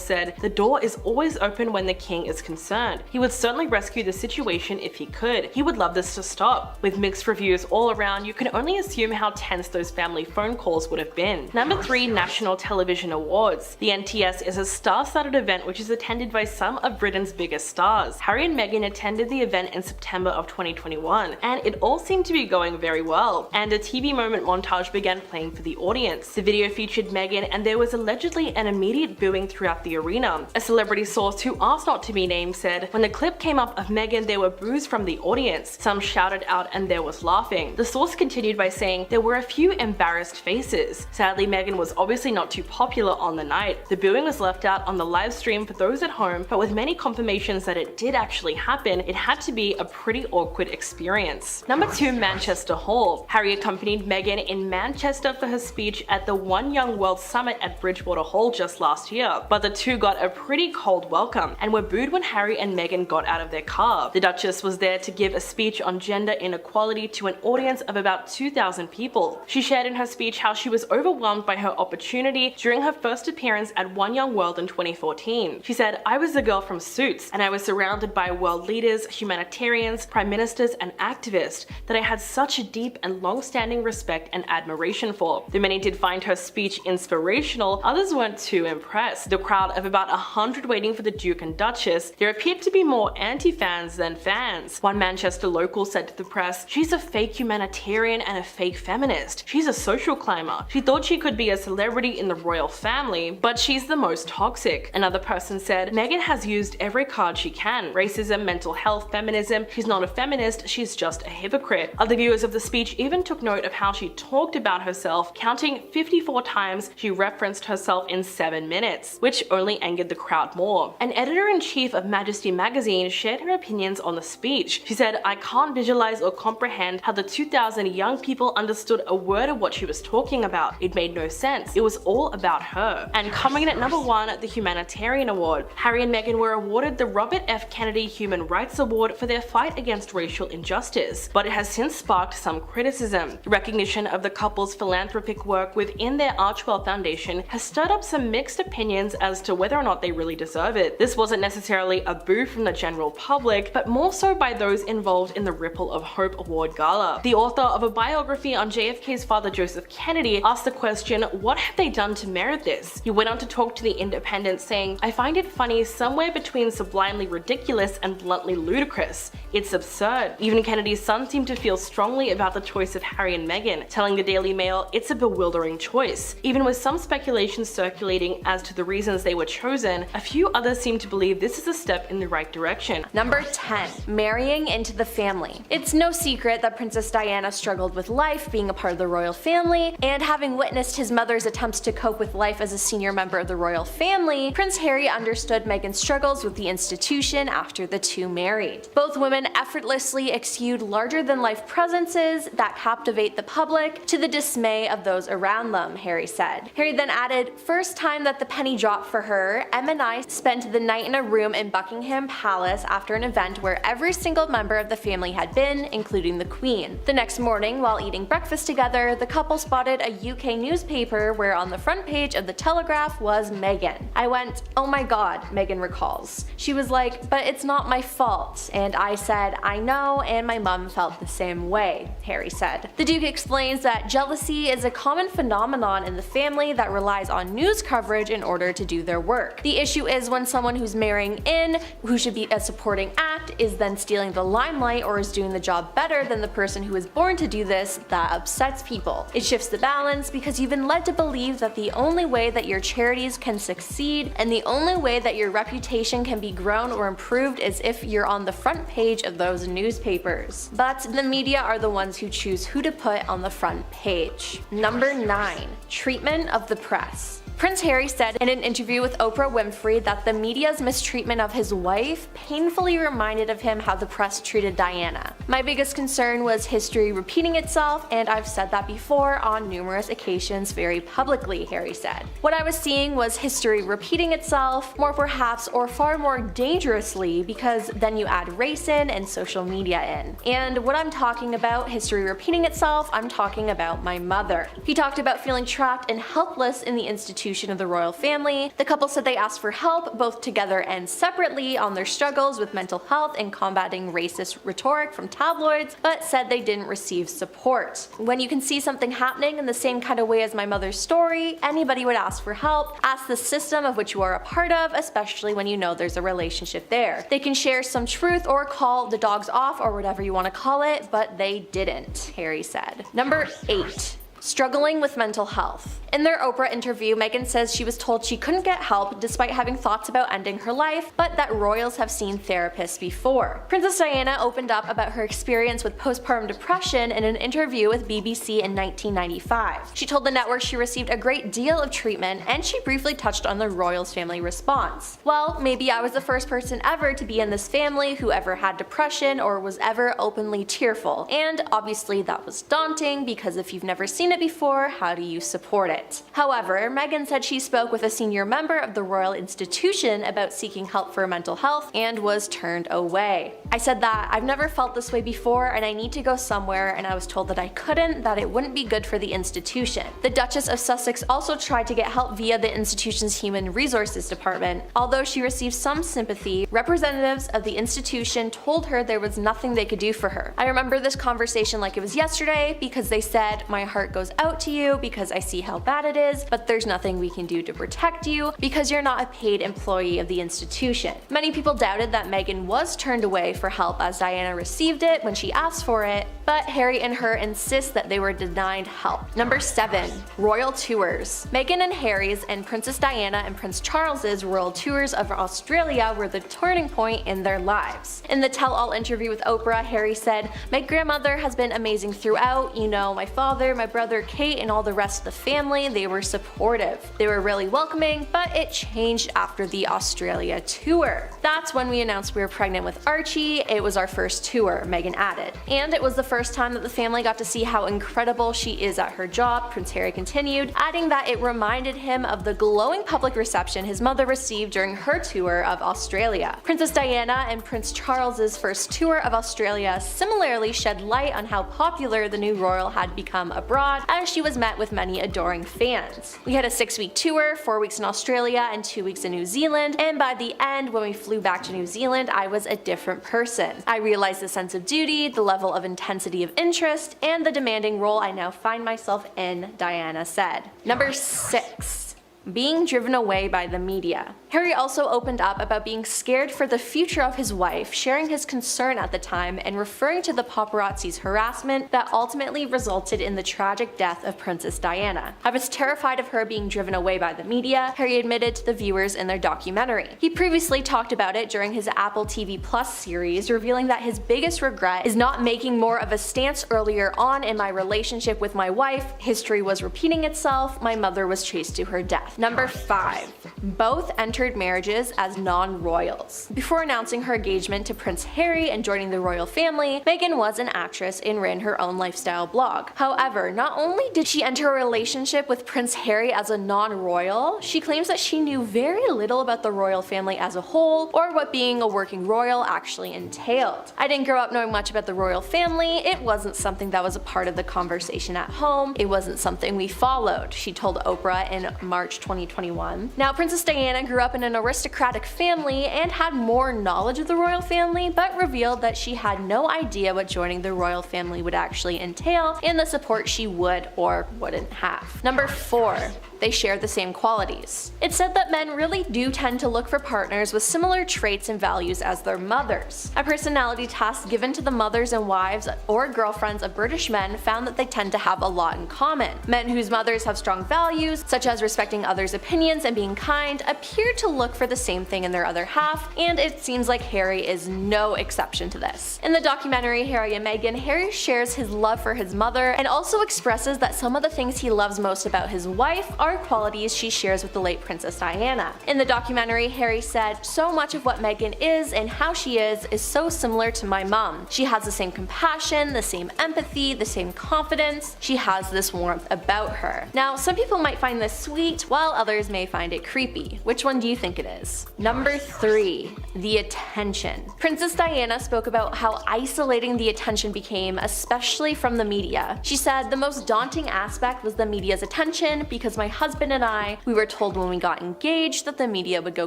S2: said, "The door is always open when the king is concerned. He would certainly rescue the situation if he could. He would love this to stop." With mixed reviews all around, you can only assume how tense those family phone calls would have been. Number 3, National Television Awards. The NTS is a star-studded event which is attended by some of Britain's biggest stars. Harry and Meghan attended the event in September of 2021, and it all seemed to be going very well, and a TV moment montage began playing for the audience. The video featured Meghan, and there was allegedly an immediate booing throughout the arena. A celebrity source who asked not to be named said, "When the clip came up of Meghan, there were boos from the audience. Some shouted out and there was laughing." The source continued by saying, "There were a few embarrassed faces. Sadly, Meghan was obviously not too popular on the night. The booing was left out on the live stream for those at home, but with many confirmations that it did actually happen, it had to be a pretty awkward experience." Number 2, Manchester Hall. Harry accompanied Meghan in Manchester for her speech at the One Young World Summit at Bridgewater Hall just last year, but the two got a pretty cold welcome and were booed when Harry and Meghan got out of their car. The Duchess was there to give a speech on gender inequality to an audience of about 2,000 people. She shared in her speech how she was overwhelmed by her opportunity during her first appearance at One Young World in 2014. She said, "I was the girl from Suits, and I was surrounded by world leaders, humanitarians, prime ministers, and activists that I had such a deep and long-standing respect and admiration for." Though many did find her speech inspirational, others weren't too impressed. The crowd of about 100 waiting for the Duke and Duchess, there appeared to be more anti-fans than fans. One Manchester local said to the press, "She's a fake humanitarian and a fake feminist. She's a social climber. She thought she could be a celebrity in the royal family, but she's the most toxic." Another person said, "Meghan has used every card she can. Racism, mental health, feminism. She's not a feminist, she's just a hypocrite." Other viewers of the speech even took note of how she talked about herself, counting 54 times she referenced herself in 7 minutes, which only angered the crowd more. An editor-in-chief of Majesty magazine shared her opinions on the speech. She said, "I can't visualize or comprehend how the 2,000 young people understood a word of what she was talking about. It made no sense. It was all about her." And coming in at number 1, the Humanitarian Award. Harry and Meghan were awarded the Robert F. Kennedy Human Rights Award for their fight against racial injustice, but it has since sparked some criticism. The recognition of the couple's philanthropic work within their Archwell Foundation has stirred up some mixed opinions as to whether or not they really deserve it. This wasn't necessarily a boo from the general public, but more so by those involved in the Ripple of Hope Award Gala. The author of a biography on JFK's father Joseph Kennedy asked the question, "What have they done to merit this?" He went on to talk to The Independent saying, "I find it funny somewhere between sublimely ridiculous and bluntly ludicrous. It's absurd." Even Kennedy's son seemed to feel strongly about the choice of Harry and Meghan, telling the Daily Mail, "It's a bewildering choice." Even with some speculation circulating as to the reasons they were chosen, a few others seem to believe this is a step in the right direction.
S1: Number 10. Marrying into the family. It's no secret that Princess Diana struggled with life being a part of the royal family, and having witnessed his mother's attempts to cope with life as a senior member of the royal family, Prince Harry understood Meghan's struggles with the institution after the two married. Both women effortlessly exude larger-than-life presences that captivate the public to the dismay of those around them, Harry said. Harry then added, "First time that the penny dropped for her, Em and I spent the night in a room in Buckingham Palace after an event where every single member of the family had been, including the Queen. The next morning, while eating breakfast together, the couple spotted a UK newspaper where on the front page of the Telegraph was Meghan. I went, 'Oh my god,'" Meghan recalls. She was like, "But it's not my fault." And I said, "I know, and my mum felt the same way," Harry said. The Duke explains that jealousy is a common phenomenon in the family that relies on news coverage in order to do their work. The issue is when someone who's marrying in, who should be a supporting act, is then stealing the limelight or is doing the job better than the person who was born to do this, that upsets people. It shifts the balance because you've been led to believe that the only way that your charities can succeed and the only way that your reputation can be grown or improved is if you're on the front page of those newspapers. But the media are the ones who choose who to put on the front page. Number 9. Treatment of the press. Prince Harry said in an interview with Oprah Winfrey that the media's mistreatment of his wife painfully reminded of him how the press treated Diana. My biggest concern was history repeating itself, and I've said that before on numerous occasions very publicly, Harry said. What I was seeing was history repeating itself, more perhaps or far more dangerously, because then you add race in and social media in. And what I'm talking about, history repeating itself, I'm talking about my mother. He talked about feeling trapped and helpless in the institution of the royal family. The couple said they asked for help, both together and separately, on their struggles with mental health and combating racist rhetoric from tabloids, but said they didn't receive support. When you can see something happening in the same kind of way as my mother's story, anybody would ask for help. Ask the system of which you are a part of, especially when you know there's a relationship there. They can share some truth or call the dogs off or whatever you want to call it, but they didn't, Harry said. Number 8. Struggling with mental health. In their Oprah interview, Meghan says she was told she couldn't get help despite having thoughts about ending her life, but that royals have seen therapists before. Princess Diana opened up about her experience with postpartum depression in an interview with BBC in 1995. She told the network she received a great deal of treatment, and she briefly touched on the royals family response. Well, maybe I was the first person ever to be in this family who ever had depression or was ever openly tearful, and obviously that was daunting because if you've never seen it before, how do you support it? However, Meghan said she spoke with a senior member of the royal institution about seeking help for mental health and was turned away. I said that I've never felt this way before and I need to go somewhere, and I was told that I couldn't, that it wouldn't be good for the institution. The Duchess of Sussex also tried to get help via the institution's Human Resources Department. Although she received some sympathy, representatives of the institution told her there was nothing they could do for her. I remember this conversation like it was yesterday because they said, "My heart goes out to you because I see how bad it is, but there's nothing we can do to protect you because you're not a paid employee of the institution." Many people doubted that Meghan was turned away for help as Diana received it when she asked for it, but Harry and her insist that they were denied help. Number 7. Royal tours. Meghan and Harry's and Princess Diana and Prince Charles's royal tours of Australia were the turning point in their lives. In the tell-all interview with Oprah, Harry said, "My grandmother has been amazing throughout, you know, my father, my brother Kate, and all the rest of the family, they were supportive. They were really welcoming, but it changed after the Australia tour. That's when we announced we were pregnant with Archie. It was our first tour," Meghan added. And it was the first time that the family got to see how incredible she is at her job, Prince Harry continued, adding that it reminded him of the glowing public reception his mother received during her tour of Australia. Princess Diana and Prince Charles's first tour of Australia similarly shed light on how popular the new royal had become abroad, as she was met with many adoring fans. "We had a 6-week tour, 4 weeks in Australia and 2 weeks in New Zealand, and by the end, when we flew back to New Zealand, I was a different person. I realized the sense of duty, the level of intensity of interest, and the demanding role I now find myself in," Diana said. Number 6. Being driven away by the media. Harry also opened up about being scared for the future of his wife, sharing his concern at the time and referring to the paparazzi's harassment that ultimately resulted in the tragic death of Princess Diana. "I was terrified of her being driven away by the media," Harry admitted to the viewers in their documentary. He previously talked about it during his Apple TV Plus series, revealing that his biggest regret is not making more of a stance earlier on in my relationship with my wife. History was repeating itself. My mother was chased to her death. Number 5. Both entered marriages as non-royals. Before announcing her engagement to Prince Harry and joining the royal family, Meghan was an actress and ran her own lifestyle blog. However, not only did she enter a relationship with Prince Harry as a non-royal, she claims that she knew very little about the royal family as a whole or what being a working royal actually entailed. "I didn't grow up knowing much about the royal family. It wasn't something that was a part of the conversation at home. It wasn't something we followed," she told Oprah in March 2021. Now, Princess Diana grew up in an aristocratic family and had more knowledge of the royal family, but revealed that she had no idea what joining the royal family would actually entail and the support she would or wouldn't have. Number 4. They share the same qualities. It's said that men really do tend to look for partners with similar traits and values as their mothers. A personality test given to the mothers and wives or girlfriends of British men found that they tend to have a lot in common. Men whose mothers have strong values, such as respecting others' opinions and being kind appear to look for the same thing in their other half, and it seems like Harry is no exception to this. In the documentary Harry and Meghan, Harry shares his love for his mother and also expresses that some of the things he loves most about his wife are qualities she shares with the late Princess Diana. In the documentary, Harry said, "So much of what Meghan is and how she is so similar to my mom. She has the same compassion, the same empathy, the same confidence. She has this warmth about her." Now, some people might find this sweet, while others may find it creepy. Which one do you think it is? Number 3. The attention. Princess Diana spoke about how isolating the attention became, especially from the media. She said, "The most daunting aspect was the media's attention because my husband and I, we were told when we got engaged that the media would go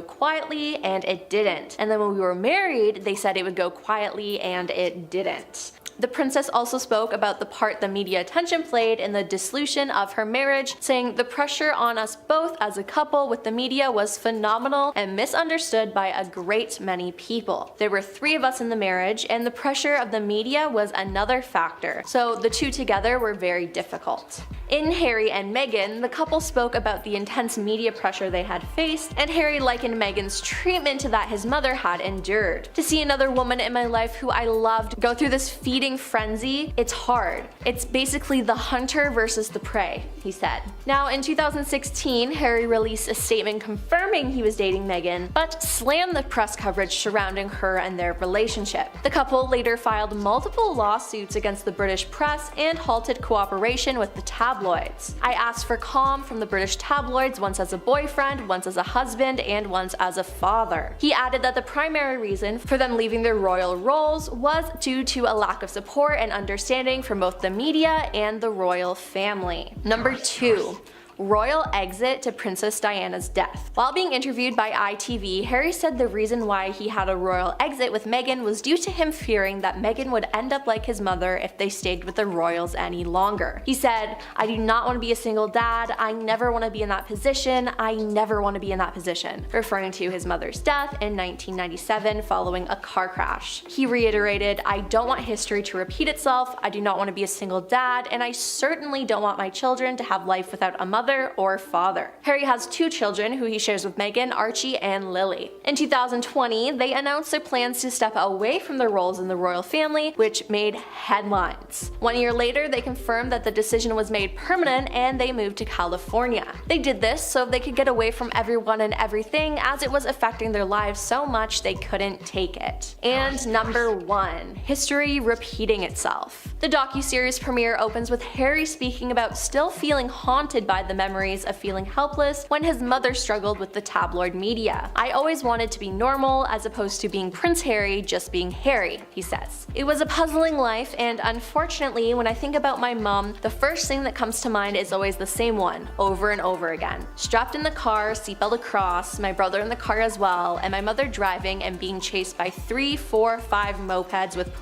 S1: quietly, and it didn't. And then when we were married, they said it would go quietly, and it didn't." The princess also spoke about the part the media attention played in the dissolution of her marriage, saying, "The pressure on us both as a couple with the media was phenomenal and misunderstood by a great many people. There were 3 of us in the marriage, and the pressure of the media was another factor, so the two together were very difficult." In Harry and Meghan, the couple spoke about the intense media pressure they had faced, and Harry likened Meghan's treatment to that his mother had endured. "To see another woman in my life who I loved go through this feeding frenzy, it's hard. It's basically the hunter versus the prey," he said. Now, in 2016, Harry released a statement confirming he was dating Meghan, but slammed the press coverage surrounding her and their relationship. The couple later filed multiple lawsuits against the British press and halted cooperation with the tabloids. "I asked for calm from the British tabloids once as a boyfriend, once as a husband, and once as a father." He added that the primary reason for them leaving their royal roles was due to a lack of support and understanding from both the media and the royal family. Number 2. Royal exit to Princess Diana's death. While being interviewed by ITV, Harry said the reason why he had a royal exit with Meghan was due to him fearing that Meghan would end up like his mother if they stayed with the royals any longer. He said, "I do not want to be a single dad. I never want to be in that position. I never want to be in that position," referring to his mother's death in 1997 following a car crash. He reiterated, "I don't want history to repeat itself. I do not want to be a single dad, and I certainly don't want my children to have life without a mother or father." Harry has 2 children who he shares with Meghan, Archie and Lily. In 2020, they announced their plans to step away from their roles in the royal family, which made headlines. 1 year later, they confirmed that the decision was made permanent and they moved to California. They did this so they could get away from everyone and everything, as it was affecting their lives so much they couldn't take it. And number 1, history repeating itself. The docuseries premiere opens with Harry speaking about still feeling haunted by the memories of feeling helpless when his mother struggled with the tabloid media. "I always wanted to be normal as opposed to being Prince Harry, just being Harry," he says. "It was a puzzling life, and unfortunately, when I think about my mom, the first thing that comes to mind is always the same one, over and over again. Strapped in the car, seatbelt across, my brother in the car as well, and my mother driving and being chased by 3, 4, 5 mopeds with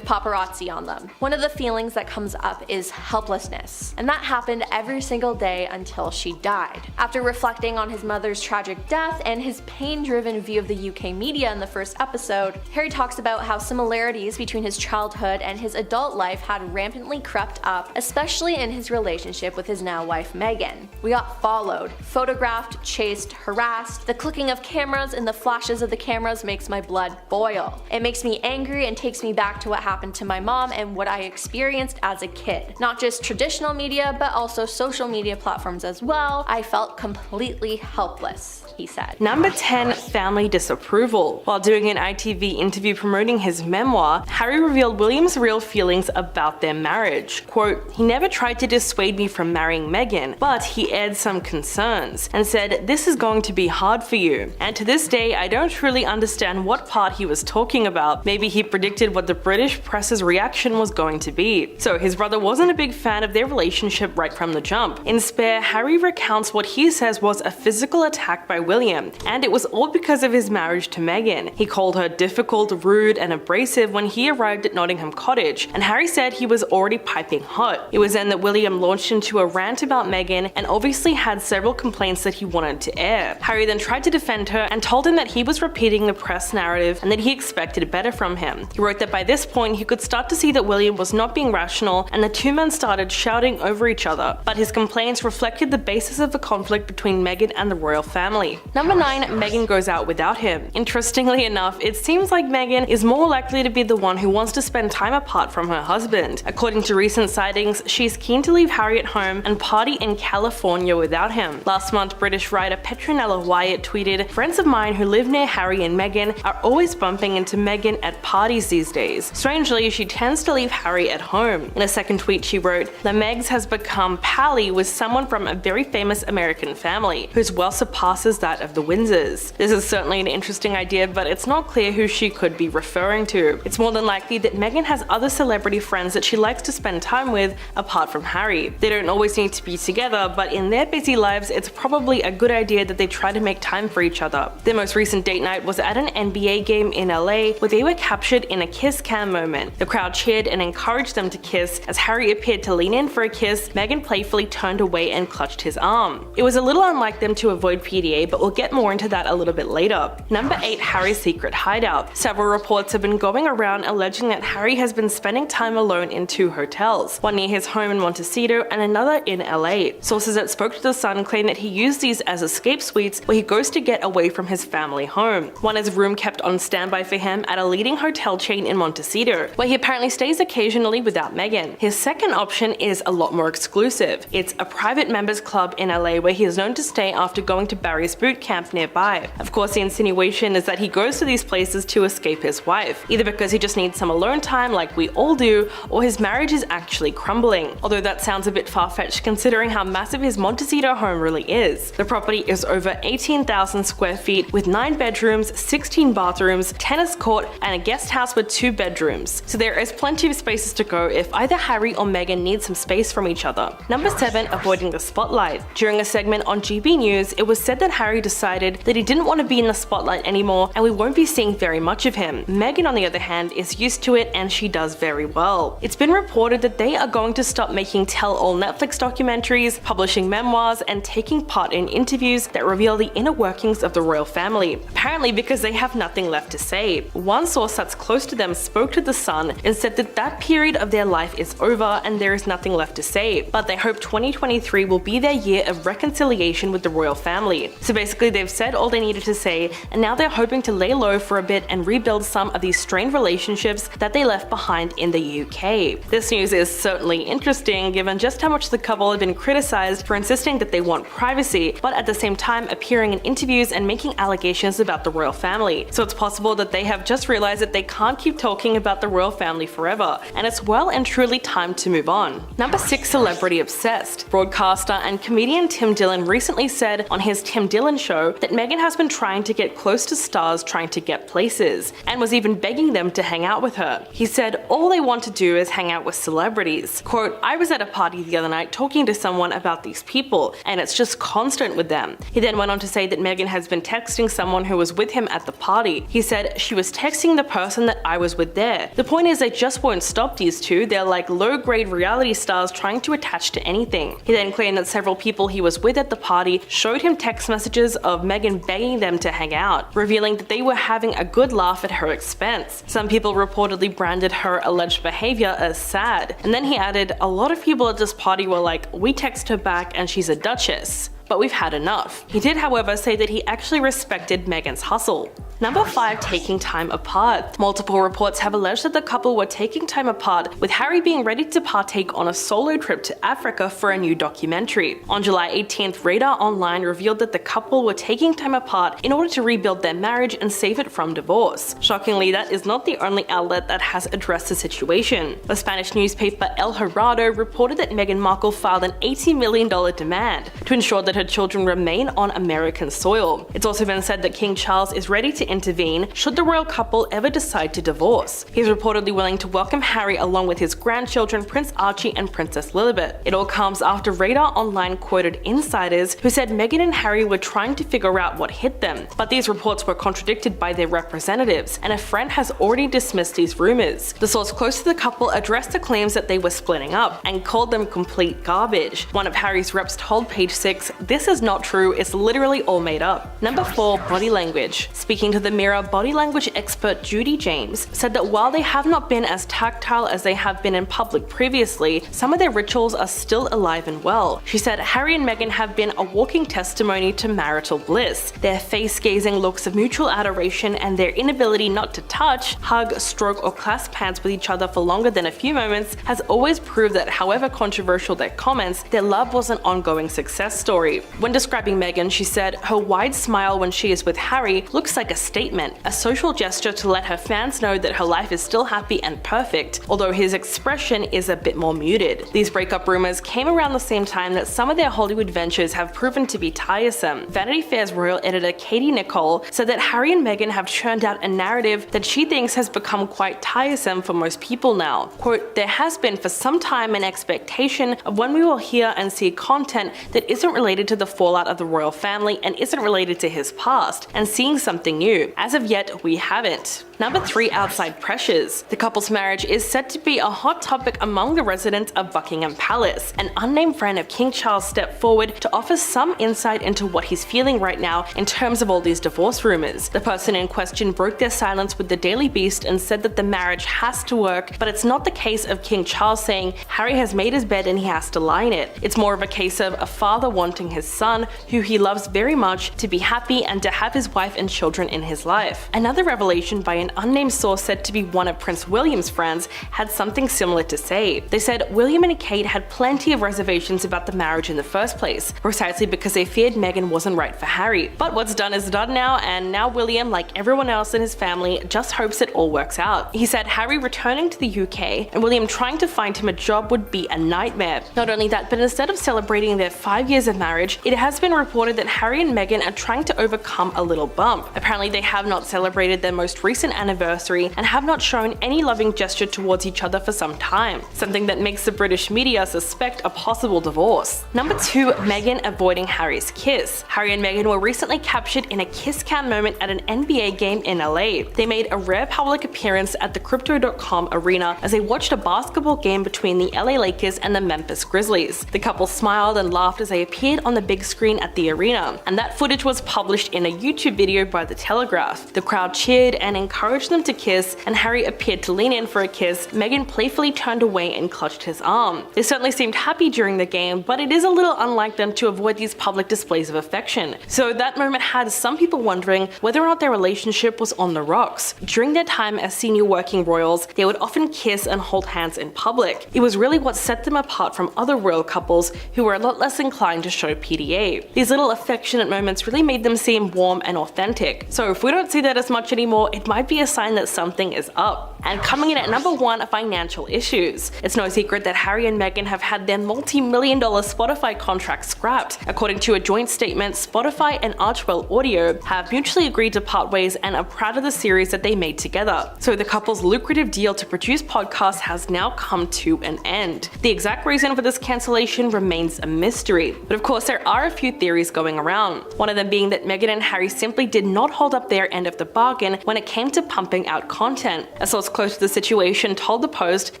S1: paparazzi on them. One of the feelings that comes up is helplessness, and that happened every single day until she died." After reflecting on his mother's tragic death and his pain-driven view of the UK media in the first episode, Harry talks about how similarities between his childhood and his adult life had rampantly crept up, especially in his relationship with his now wife Meghan. "We got followed, photographed, chased, harassed. The clicking of cameras and the flashes of the cameras makes my blood boil. It makes me angry and takes me back to what happened to my mom and what I experienced as a kid. Not just traditional media, but also social media platforms as well. I felt completely helpless," he said.
S2: Number 10. Family disapproval. While doing an ITV interview promoting his memoir, Harry revealed William's real feelings about their marriage. Quote, "He never tried to dissuade me from marrying Meghan, but he aired some concerns and said, 'This is going to be hard for you.' And to this day, I don't truly understand what part he was talking about. Maybe he predicted what the British press's reaction was going to be." So his brother wasn't a big fan of their relationship right from the jump. In Spare, Harry recounts what he says was a physical attack by William, and it was all because of his marriage to Meghan. He called her difficult, rude, and abrasive when he arrived at Nottingham Cottage, and Harry said he was already piping hot. It was then that William launched into a rant about Meghan and obviously had several complaints that he wanted to air. Harry then tried to defend her and told him that he was repeating the press narrative and that he expected better from him. He wrote that by this point he could start to see that William was not being rational, and the 2 men started shouting over each other, but his complaints reflected the basis of the conflict between Meghan and the royal family. Number 9. Meghan goes out without him. Interestingly enough, it seems like Meghan is more likely to be the one who wants to spend time apart from her husband. According to recent sightings, she's keen to leave Harry at home and party in California without him. Last month, British writer Petronella Wyatt tweeted, "Friends of mine who live near Harry and Meghan are always bumping into Meghan at parties these days. Strangely, she tends to leave Harry at home." In a second tweet, she wrote, "The Megs has become pally with someone from a very famous American family, whose wealth surpasses that of the Windsors." This is certainly an interesting idea, but it's not clear who she could be referring to. It's more than likely that Meghan has other celebrity friends that she likes to spend time with apart from Harry. They don't always need to be together, but in their busy lives, it's probably a good idea that they try to make time for each other. Their most recent date night was at an NBA game in LA, where they were captured in a kiss cam moment. The crowd cheered and encouraged them to kiss. As Harry appeared to lean in for a kiss, Meghan playfully turned away and clutched his arm. It was a little unlike them to avoid PDA, but we'll get more into that a little bit later. Number 8. Harry's secret hideout. Several reports have been going around alleging that Harry has been spending time alone in 2 hotels, one near his home in Montecito and another in LA. Sources that spoke to The Sun claim that he used these as escape suites where he goes to get away from his family home. One is a room kept on standby for him at a leading hotel chain in Montecito, where he apparently stays occasionally without Meghan. His second option is a lot more exclusive. It's a private members club in LA where he is known to stay after going to Barry's boot camp nearby. Of course, the insinuation is that he goes to these places to escape his wife, either because he just needs some alone time like we all do, or his marriage is actually crumbling. Although that sounds a bit far-fetched considering how massive his Montecito home really is. The property is over 18,000 square feet with 9 bedrooms, 16 bathrooms, tennis court, and a guest house with 2 bedrooms. So there is plenty of spaces to go if either Harry or Meghan need some space from each other. Number 7. Avoiding the spotlight. During a segment on GB News, it was said that Harry decided that he didn't want to be in the spotlight anymore and we won't be seeing very much of him. Meghan, on the other hand, is used to it and she does very well. It's been reported that they are going to stop making tell-all Netflix documentaries, publishing memoirs, and taking part in interviews that reveal the inner workings of the royal family, apparently because they have nothing left to say. One source that's close to them spoke to The Sun and said that that period of their life is over and there is nothing left to say, but they hope 2023 will be their year of reconciliation with the royal family. So basically they've said all they needed to say, and now they're hoping to lay low for a bit and rebuild some of these strained relationships that they left behind in the UK. This news is certainly interesting given just how much the couple have been criticized for insisting that they want privacy, but at the same time appearing in interviews and making allegations about the royal family. So it's possible that they have just realized that they can't keep talking about the royal family forever, and it's well and truly time to move on. Number 6. Celebrity obsessed. Broadcaster and comedian Tim Dillon recently said on his Tim Dillon Show that Meghan has been trying to get close to stars trying to get places, and was even begging them to hang out with her. He said all they want to do is hang out with celebrities. Quote, "I was at a party the other night talking to someone about these people, and it's just constant with them." He then went on to say that Meghan has been texting someone who was with him at the party. He said, "She was texting the person that I was with there. The point is they just won't stop these two. They're like low-grade reality stars trying to attach to anything." He then claimed that several people he was with at the party showed him text messages of Meghan begging them to hang out, revealing that they were having a good laugh at her expense. Some people reportedly branded her alleged behavior as sad. And then he added, "A lot of people at this party were like, we text her back and she's a duchess. But we've had enough." He did, however, say that he actually respected Meghan's hustle. Number 5. Taking time apart. Multiple reports have alleged that the couple were taking time apart, with Harry being ready to partake on a solo trip to Africa for a new documentary. On July 18th, Radar Online revealed that the couple were taking time apart in order to rebuild their marriage and save it from divorce. Shockingly, that is not the only outlet that has addressed the situation. The Spanish newspaper El Heraldo reported that Meghan Markle filed an $80 million demand to ensure that her children remain on American soil. It's also been said that King Charles is ready to intervene should the royal couple ever decide to divorce. He's reportedly willing to welcome Harry along with his grandchildren Prince Archie and Princess Lilibet. It all comes after Radar Online quoted insiders who said Meghan and Harry were trying to figure out what hit them, but these reports were contradicted by their representatives, and a friend has already dismissed these rumors. The source close to the couple addressed the claims that they were splitting up and called them complete garbage. One of Harry's reps told Page 6, "This is not true, it's literally all made up." Number 4. Body language. Speaking to to the Mirror, body language expert Judy James said that while they have not been as tactile as they have been in public previously, some of their rituals are still alive and well. She said Harry and Meghan have been a walking testimony to marital bliss. Their face-gazing looks of mutual adoration and their inability not to touch, hug, stroke, or clasp hands with each other for longer than a few moments has always proved that however controversial their comments, their love was an ongoing success story. When describing Meghan, she said, "Her wide smile when she is with Harry looks like a statement, a social gesture to let her fans know that her life is still happy and perfect, although his expression is a bit more muted." These breakup rumors came around the same time that some of their Hollywood ventures have proven to be tiresome. Vanity Fair's royal editor Katie Nicole said that Harry and Meghan have churned out a narrative that she thinks has become quite tiresome for most people now. Quote, "There has been for some time an expectation of when we will hear and see content that isn't related to the fallout of the royal family and isn't related to his past, and seeing something new. As of yet, we haven't." Number 3, outside pressures. The couple's marriage is said to be a hot topic among the residents of Buckingham Palace. An unnamed friend of King Charles stepped forward to offer some insight into what he's feeling right now in terms of all these divorce rumors. The person in question broke their silence with the Daily Beast and said that the marriage has to work, but it's not the case of King Charles saying Harry has made his bed and he has to lie in it. It's more of a case of a father wanting his son, who he loves very much, to be happy and to have his wife and children in his life. Another revelation by an unnamed source said to be one of Prince William's friends had something similar to say. They said William and Kate had plenty of reservations about the marriage in the first place, precisely because they feared Meghan wasn't right for Harry. But what's done is done now, and now William, like everyone else in his family, just hopes it all works out. He said Harry returning to the UK and William trying to find him a job would be a nightmare. Not only that, but instead of celebrating their 5 years of marriage, it has been reported that Harry and Meghan are trying to overcome a little bump. Apparently they have not celebrated their most recent anniversary and have not shown any loving gesture towards each other for some time, something that makes the British media suspect a possible divorce. Number 2, Meghan avoiding Harry's kiss. Harry and Meghan were recently captured in a kiss cam moment at an NBA game in LA. They made a rare public appearance at the Crypto.com arena as they watched a basketball game between the LA Lakers and the Memphis Grizzlies. The couple smiled and laughed as they appeared on the big screen at the arena, and that footage was published in a YouTube video by The Telegraph. The crowd cheered and encouraged them to kiss, and Harry appeared to lean in for a kiss. Meghan playfully turned away and clutched his arm. They certainly seemed happy during the game, but it is a little unlike them to avoid these public displays of affection. So that moment had some people wondering whether or not their relationship was on the rocks. During their time as senior working royals, they would often kiss and hold hands in public. It was really what set them apart from other royal couples who were a lot less inclined to show PDA. These little affectionate moments really made them seem warm and authentic. So if we don't see that as much anymore, it might be a sign that something is up. And coming in at number 1, financial issues. It's no secret that Harry and Meghan have had their multi-million-dollar Spotify contract scrapped. According to a joint statement, Spotify and Archwell Audio have mutually agreed to part ways and are proud of the series that they made together. So the couple's lucrative deal to produce podcasts has now come to an end. The exact reason for this cancellation remains a mystery, but of course there are a few theories going around. One of them being that Meghan and Harry simply did not hold up their end of the bargain when it came to pumping out content. A source close to the situation told the Post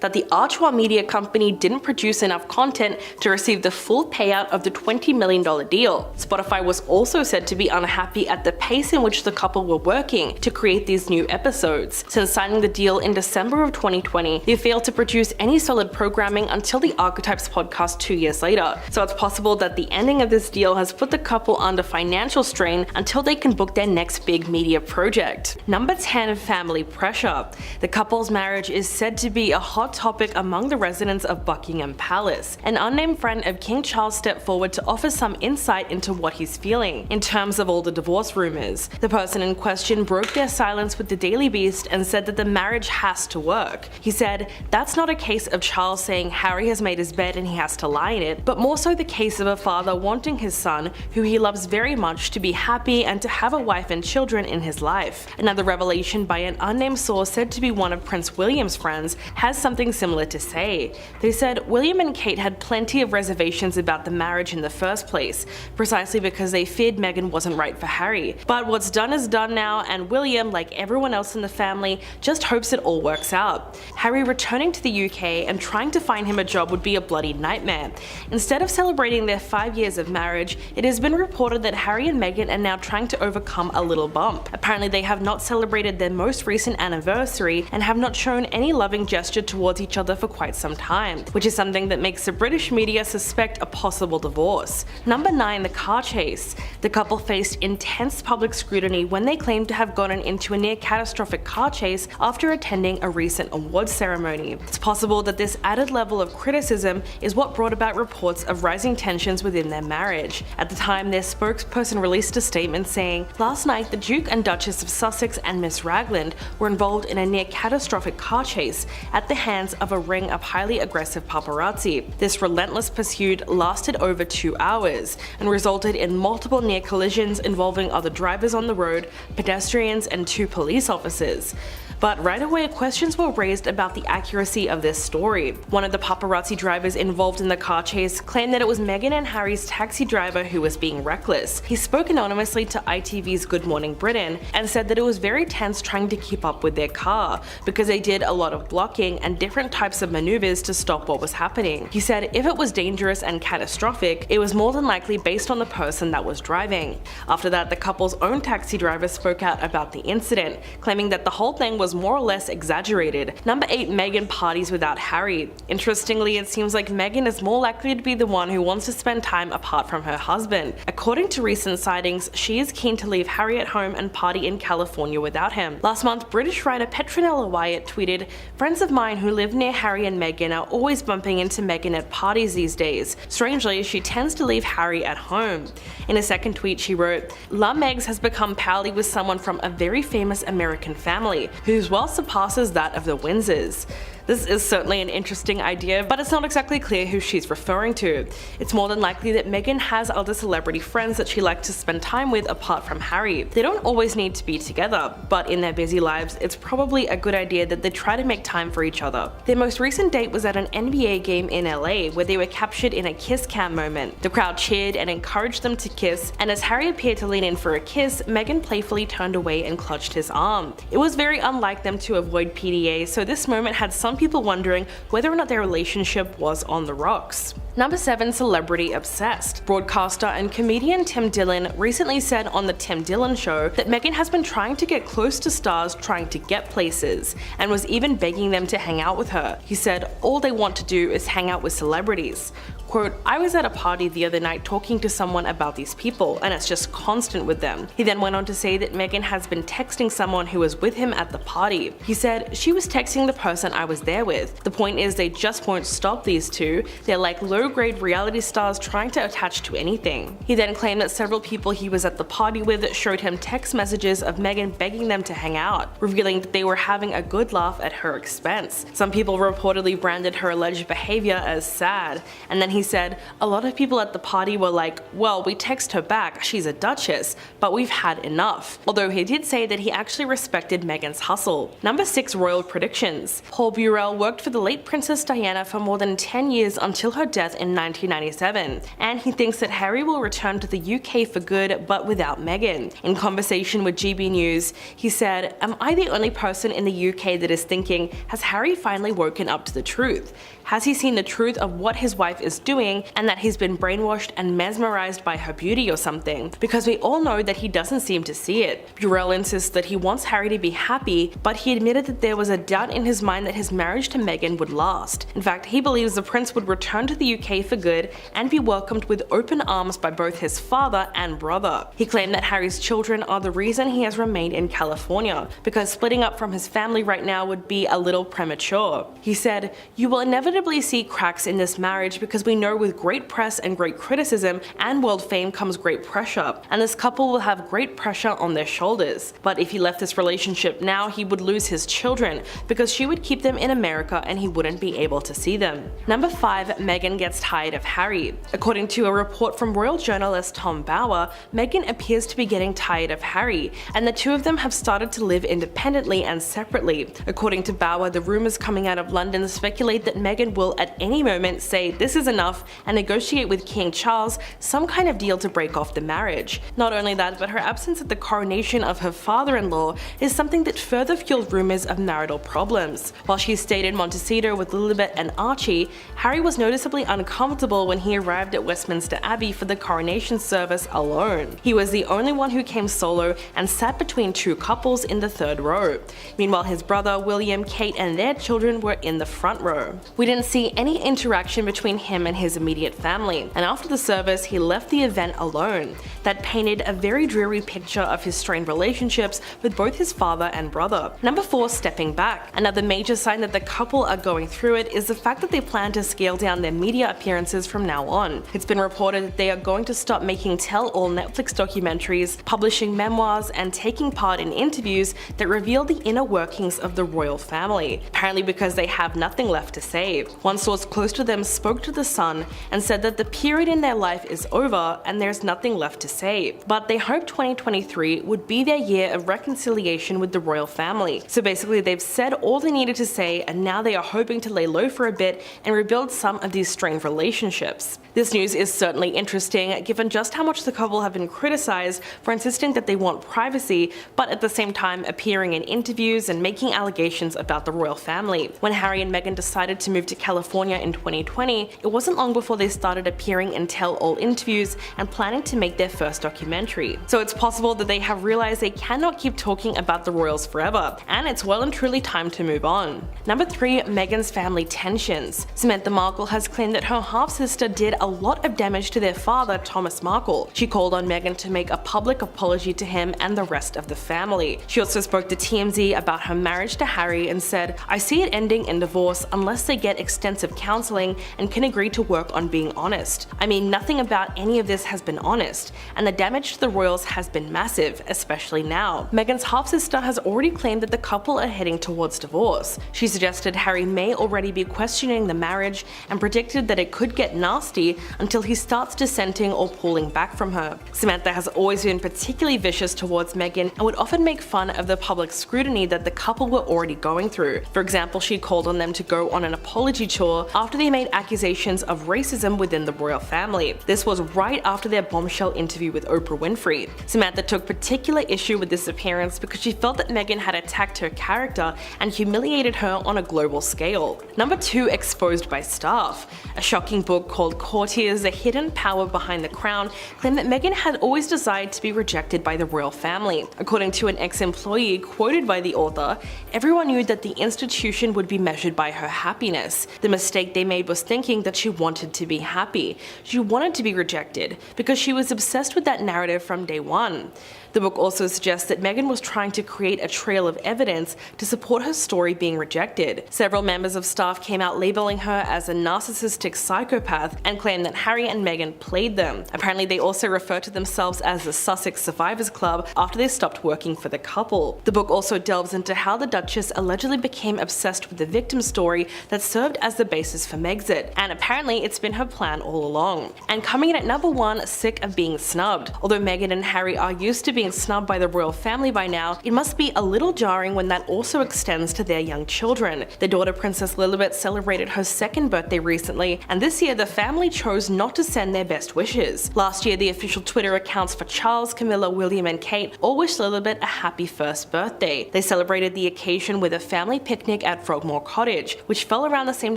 S2: that the Archwell media company didn't produce enough content to receive the full payout of the $20 million deal. Spotify was also said to be unhappy at the pace in which the couple were working to create these new episodes. Since signing the deal in December of 2020, they failed to produce any solid programming until the Archetypes podcast 2 years later. So it's possible that the ending of this deal has put the couple under financial strain until they can book their next big media project. Number 10, family pressure. The couple's marriage is said to be a hot topic among the residents of Buckingham Palace. An unnamed friend of King Charles stepped forward to offer some insight into what he's feeling in terms of all the divorce rumors. The person in question broke their silence with the Daily Beast and said that the marriage has to work. He said, "That's not a case of Charles saying Harry has made his bed and he has to lie in it, but more so the case of a father wanting his son, who he loves very much, to be happy and to have a wife and children in his life." Another revelation by an unnamed source said to be one of Prince William's friends has something similar to say. They said William and Kate had plenty of reservations about the marriage in the first place, precisely because they feared Meghan wasn't right for Harry. But what's done is done now, and William, like everyone else in the family, just hopes it all works out. Harry returning to the UK and trying to find him a job would be a bloody nightmare. Instead of celebrating their 5 years of marriage, it has been reported that Harry and Meghan are now trying to overcome a little bump. bump. Apparently they have not celebrated their most recent anniversary and have not shown any loving gesture towards each other for quite some time, which is something that makes the British media suspect a possible divorce. Number 9. The car chase. The couple faced intense public scrutiny when they claimed to have gotten into a near catastrophic car chase after attending a recent awards ceremony. It's possible that this added level of criticism is what brought about reports of rising tensions within their marriage. At the time, their spokesperson released a statement saying, "Last night, the Duke and Duchess of Sussex and Miss Ragland were involved in a near catastrophic car chase at the hands of a ring of highly aggressive paparazzi. This relentless pursuit lasted over 2 hours and resulted in multiple near collisions involving other drivers on the road, pedestrians, and 2 police officers." But right away, questions were raised about the accuracy of this story. One of the paparazzi drivers involved in the car chase claimed that it was Meghan and Harry's taxi driver who was being reckless. He spoke anonymously to ITV's Good Morning Britain and said that it was very tense trying to keep up with their car because they did a lot of blocking and different types of maneuvers to stop what was happening. He said if it was dangerous and catastrophic, it was more than likely based on the person that was driving. After that, the couple's own taxi driver spoke out about the incident, claiming that the whole thing was more or less exaggerated. Number 8. Meghan parties without Harry. Interestingly, it seems like Meghan is more likely to be the one who wants to spend time apart from her husband. According to recent sightings, she is keen to leave Harry at home and party in California without him. Last month, British writer Petronella Wyatt tweeted, "Friends of mine who live near Harry and Meghan are always bumping into Meghan at parties these days. Strangely, she tends to leave Harry at home." In a second tweet, she wrote, "La Megs has become pally with someone from a very famous American family, whose wealth surpasses that of the Windsors." This is certainly an interesting idea, but it's not exactly clear who she's referring to. It's more than likely that Meghan has other celebrity friends that she likes to spend time with apart from Harry. They don't always need to be together, but in their busy lives, it's probably a good idea that they try to make time for each other. Their most recent date was at an NBA game in LA, where they were captured in a kiss cam moment. The crowd cheered and encouraged them to kiss, and as Harry appeared to lean in for a kiss, Meghan playfully turned away and clutched his arm. It was very unlike them to avoid PDA, so this moment had some people wondering whether or not their relationship was on the rocks. Number 7. Celebrity obsessed. Broadcaster and comedian Tim Dillon recently said on The Tim Dillon Show that Meghan has been trying to get close to stars trying to get places, and was even begging them to hang out with her. He said all they want to do is hang out with celebrities. Quote, "I was at a party the other night talking to someone about these people, and it's just constant with them." He then went on to say that Meghan has been texting someone who was with him at the party. He said, "She was texting the person I was there with. The point is they just won't stop, these two. They're like low-grade reality stars trying to attach to anything." He then claimed that several people he was at the party with showed him text messages of Meghan begging them to hang out, revealing that they were having a good laugh at her expense. Some people reportedly branded her alleged behavior as sad, and then he said, "A lot of people at the party were like, well, we text her back, she's a duchess, but we've had enough." Although he did say that he actually respected Meghan's hustle. Number 6. Royal predictions. Paul Burrell worked for the late Princess Diana for more than 10 years until her death in 1997, and he thinks that Harry will return to the UK for good, but without Meghan. In conversation with GB News, he said, "Am I the only person in the UK that is thinking, has Harry finally woken up to the truth? Has he seen the truth of what his wife is doing and that he's been brainwashed and mesmerized by her beauty or something? Because we all know that he doesn't seem to see it." Burrell insists that he wants Harry to be happy, but he admitted that there was a doubt in his mind that his marriage to Meghan would last. In fact, he believes the prince would return to the UK for good and be welcomed with open arms by both his father and brother. He claimed that Harry's children are the reason he has remained in California, because splitting up from his family right now would be a little premature. He said, "You will inevitably see cracks in this marriage because we know with great press and great criticism and world fame comes great pressure, and this couple will have great pressure on their shoulders. But if he left this relationship now, he would lose his children because she would keep them in America and he wouldn't be able to see them." Number 5. Meghan gets tired of Harry. According to a report from royal journalist Tom Bower, Meghan appears to be getting tired of Harry, and the two of them have started to live independently and separately. According to Bower, the rumors coming out of London speculate that Meghan Meghan will at any moment say this is enough and negotiate with King Charles some kind of deal to break off the marriage. Not only that, but her absence at the coronation of her father-in-law is something that further fueled rumors of marital problems. While she stayed in Montecito with Lilibet and Archie, Harry was noticeably uncomfortable when he arrived at Westminster Abbey for the coronation service alone. He was the only one who came solo and sat between two couples in the third row. Meanwhile, his brother, William, Kate and their children were in the front row. We didn't see any interaction between him and his immediate family, and after the service he left the event alone. That painted a very dreary picture of his strained relationships with both his father and brother. Number 4, stepping back. Another major sign that the couple are going through it is the fact that they plan to scale down their media appearances from now on. It's been reported that they are going to stop making tell-all Netflix documentaries, publishing memoirs, and taking part in interviews that reveal the inner workings of the royal family, apparently because they have nothing left to say. One source close to them spoke to The Sun and said that the period in their life is over and there's nothing left to say. But they hope 2023 would be their year of reconciliation with the royal family. So basically they've said all they needed to say, and now they are hoping to lay low for a bit and rebuild some of these strained relationships. This news is certainly interesting given just how much the couple have been criticized for insisting that they want privacy, but at the same time appearing in interviews and making allegations about the royal family. When Harry and Meghan decided to move to California in 2020, it wasn't long before they started appearing in tell-all interviews and planning to make their first documentary. So it's possible that they have realized they cannot keep talking about the royals forever, and it's well and truly time to move on. Number 3, Meghan's family tensions. Samantha Markle has claimed that her half-sister did a lot of damage to their father, Thomas Markle. She called on Meghan to make a public apology to him and the rest of the family. She also spoke to TMZ about her marriage to Harry and said, "I see it ending in divorce unless they get extensive counseling and can agree to work on being honest. I mean, nothing about any of this has been honest, and the damage to the royals has been massive, especially now." Meghan's half-sister has already claimed that the couple are heading towards divorce. She suggested Harry may already be questioning the marriage and predicted that it could get nasty until he starts dissenting or pulling back from her. Samantha has always been particularly vicious towards Meghan and would often make fun of the public scrutiny that the couple were already going through. For example, she called on them to go on an apology tour after they made accusations of racism within the royal family. This was right after their bombshell interview with Oprah Winfrey. Samantha took particular issue with this appearance because she felt that Meghan had attacked her character and humiliated her on a global scale. Number 2, exposed by staff. A shocking book called Courtiers: The Hidden Power Behind the Crown claimed that Meghan had always desired to be rejected by the royal family. According to an ex-employee quoted by the author, everyone knew that the institution would be measured by her happiness. The mistake they made was thinking that she wanted to be happy. She wanted to be rejected because she was obsessed with that narrative from day one. The book also suggests that Meghan was trying to create a trail of evidence to support her story being rejected. Several members of staff came out labeling her as a narcissistic psychopath and claimed that Harry and Meghan played them. Apparently they also refer to themselves as the Sussex Survivors Club after they stopped working for the couple. The book also delves into how the Duchess allegedly became obsessed with the victim story that served as the basis for Megxit, and apparently it's been her plan all along. And coming in at number 1, sick of being snubbed. Although Meghan and Harry are used to being snubbed by the royal family by now, it must be a little jarring when that also extends to their young children. Their daughter Princess Lilibet celebrated her 2nd birthday recently, and this year the family chose not to send their best wishes. Last year the official Twitter accounts for Charles, Camilla, William and Kate all wished Lilibet a happy 1st birthday. They celebrated the occasion with a family picnic at Frogmore Cottage, which fell around the same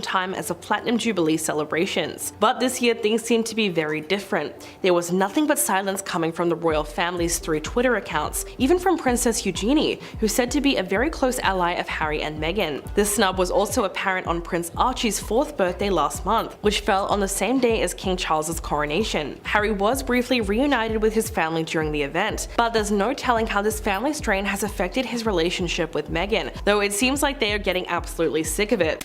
S2: time as the Platinum Jubilee celebrations. But this year things seemed to be very different. There was nothing but silence coming from the royal family's 3 Twitter accounts, even from Princess Eugenie, who's said to be a very close ally of Harry and Meghan. This snub was also apparent on Prince Archie's 4th birthday last month, which fell on the same day as King Charles's coronation. Harry was briefly reunited with his family during the event, but there's no telling how this family strain has affected his relationship with Meghan, though it seems like they are getting absolutely sick of it.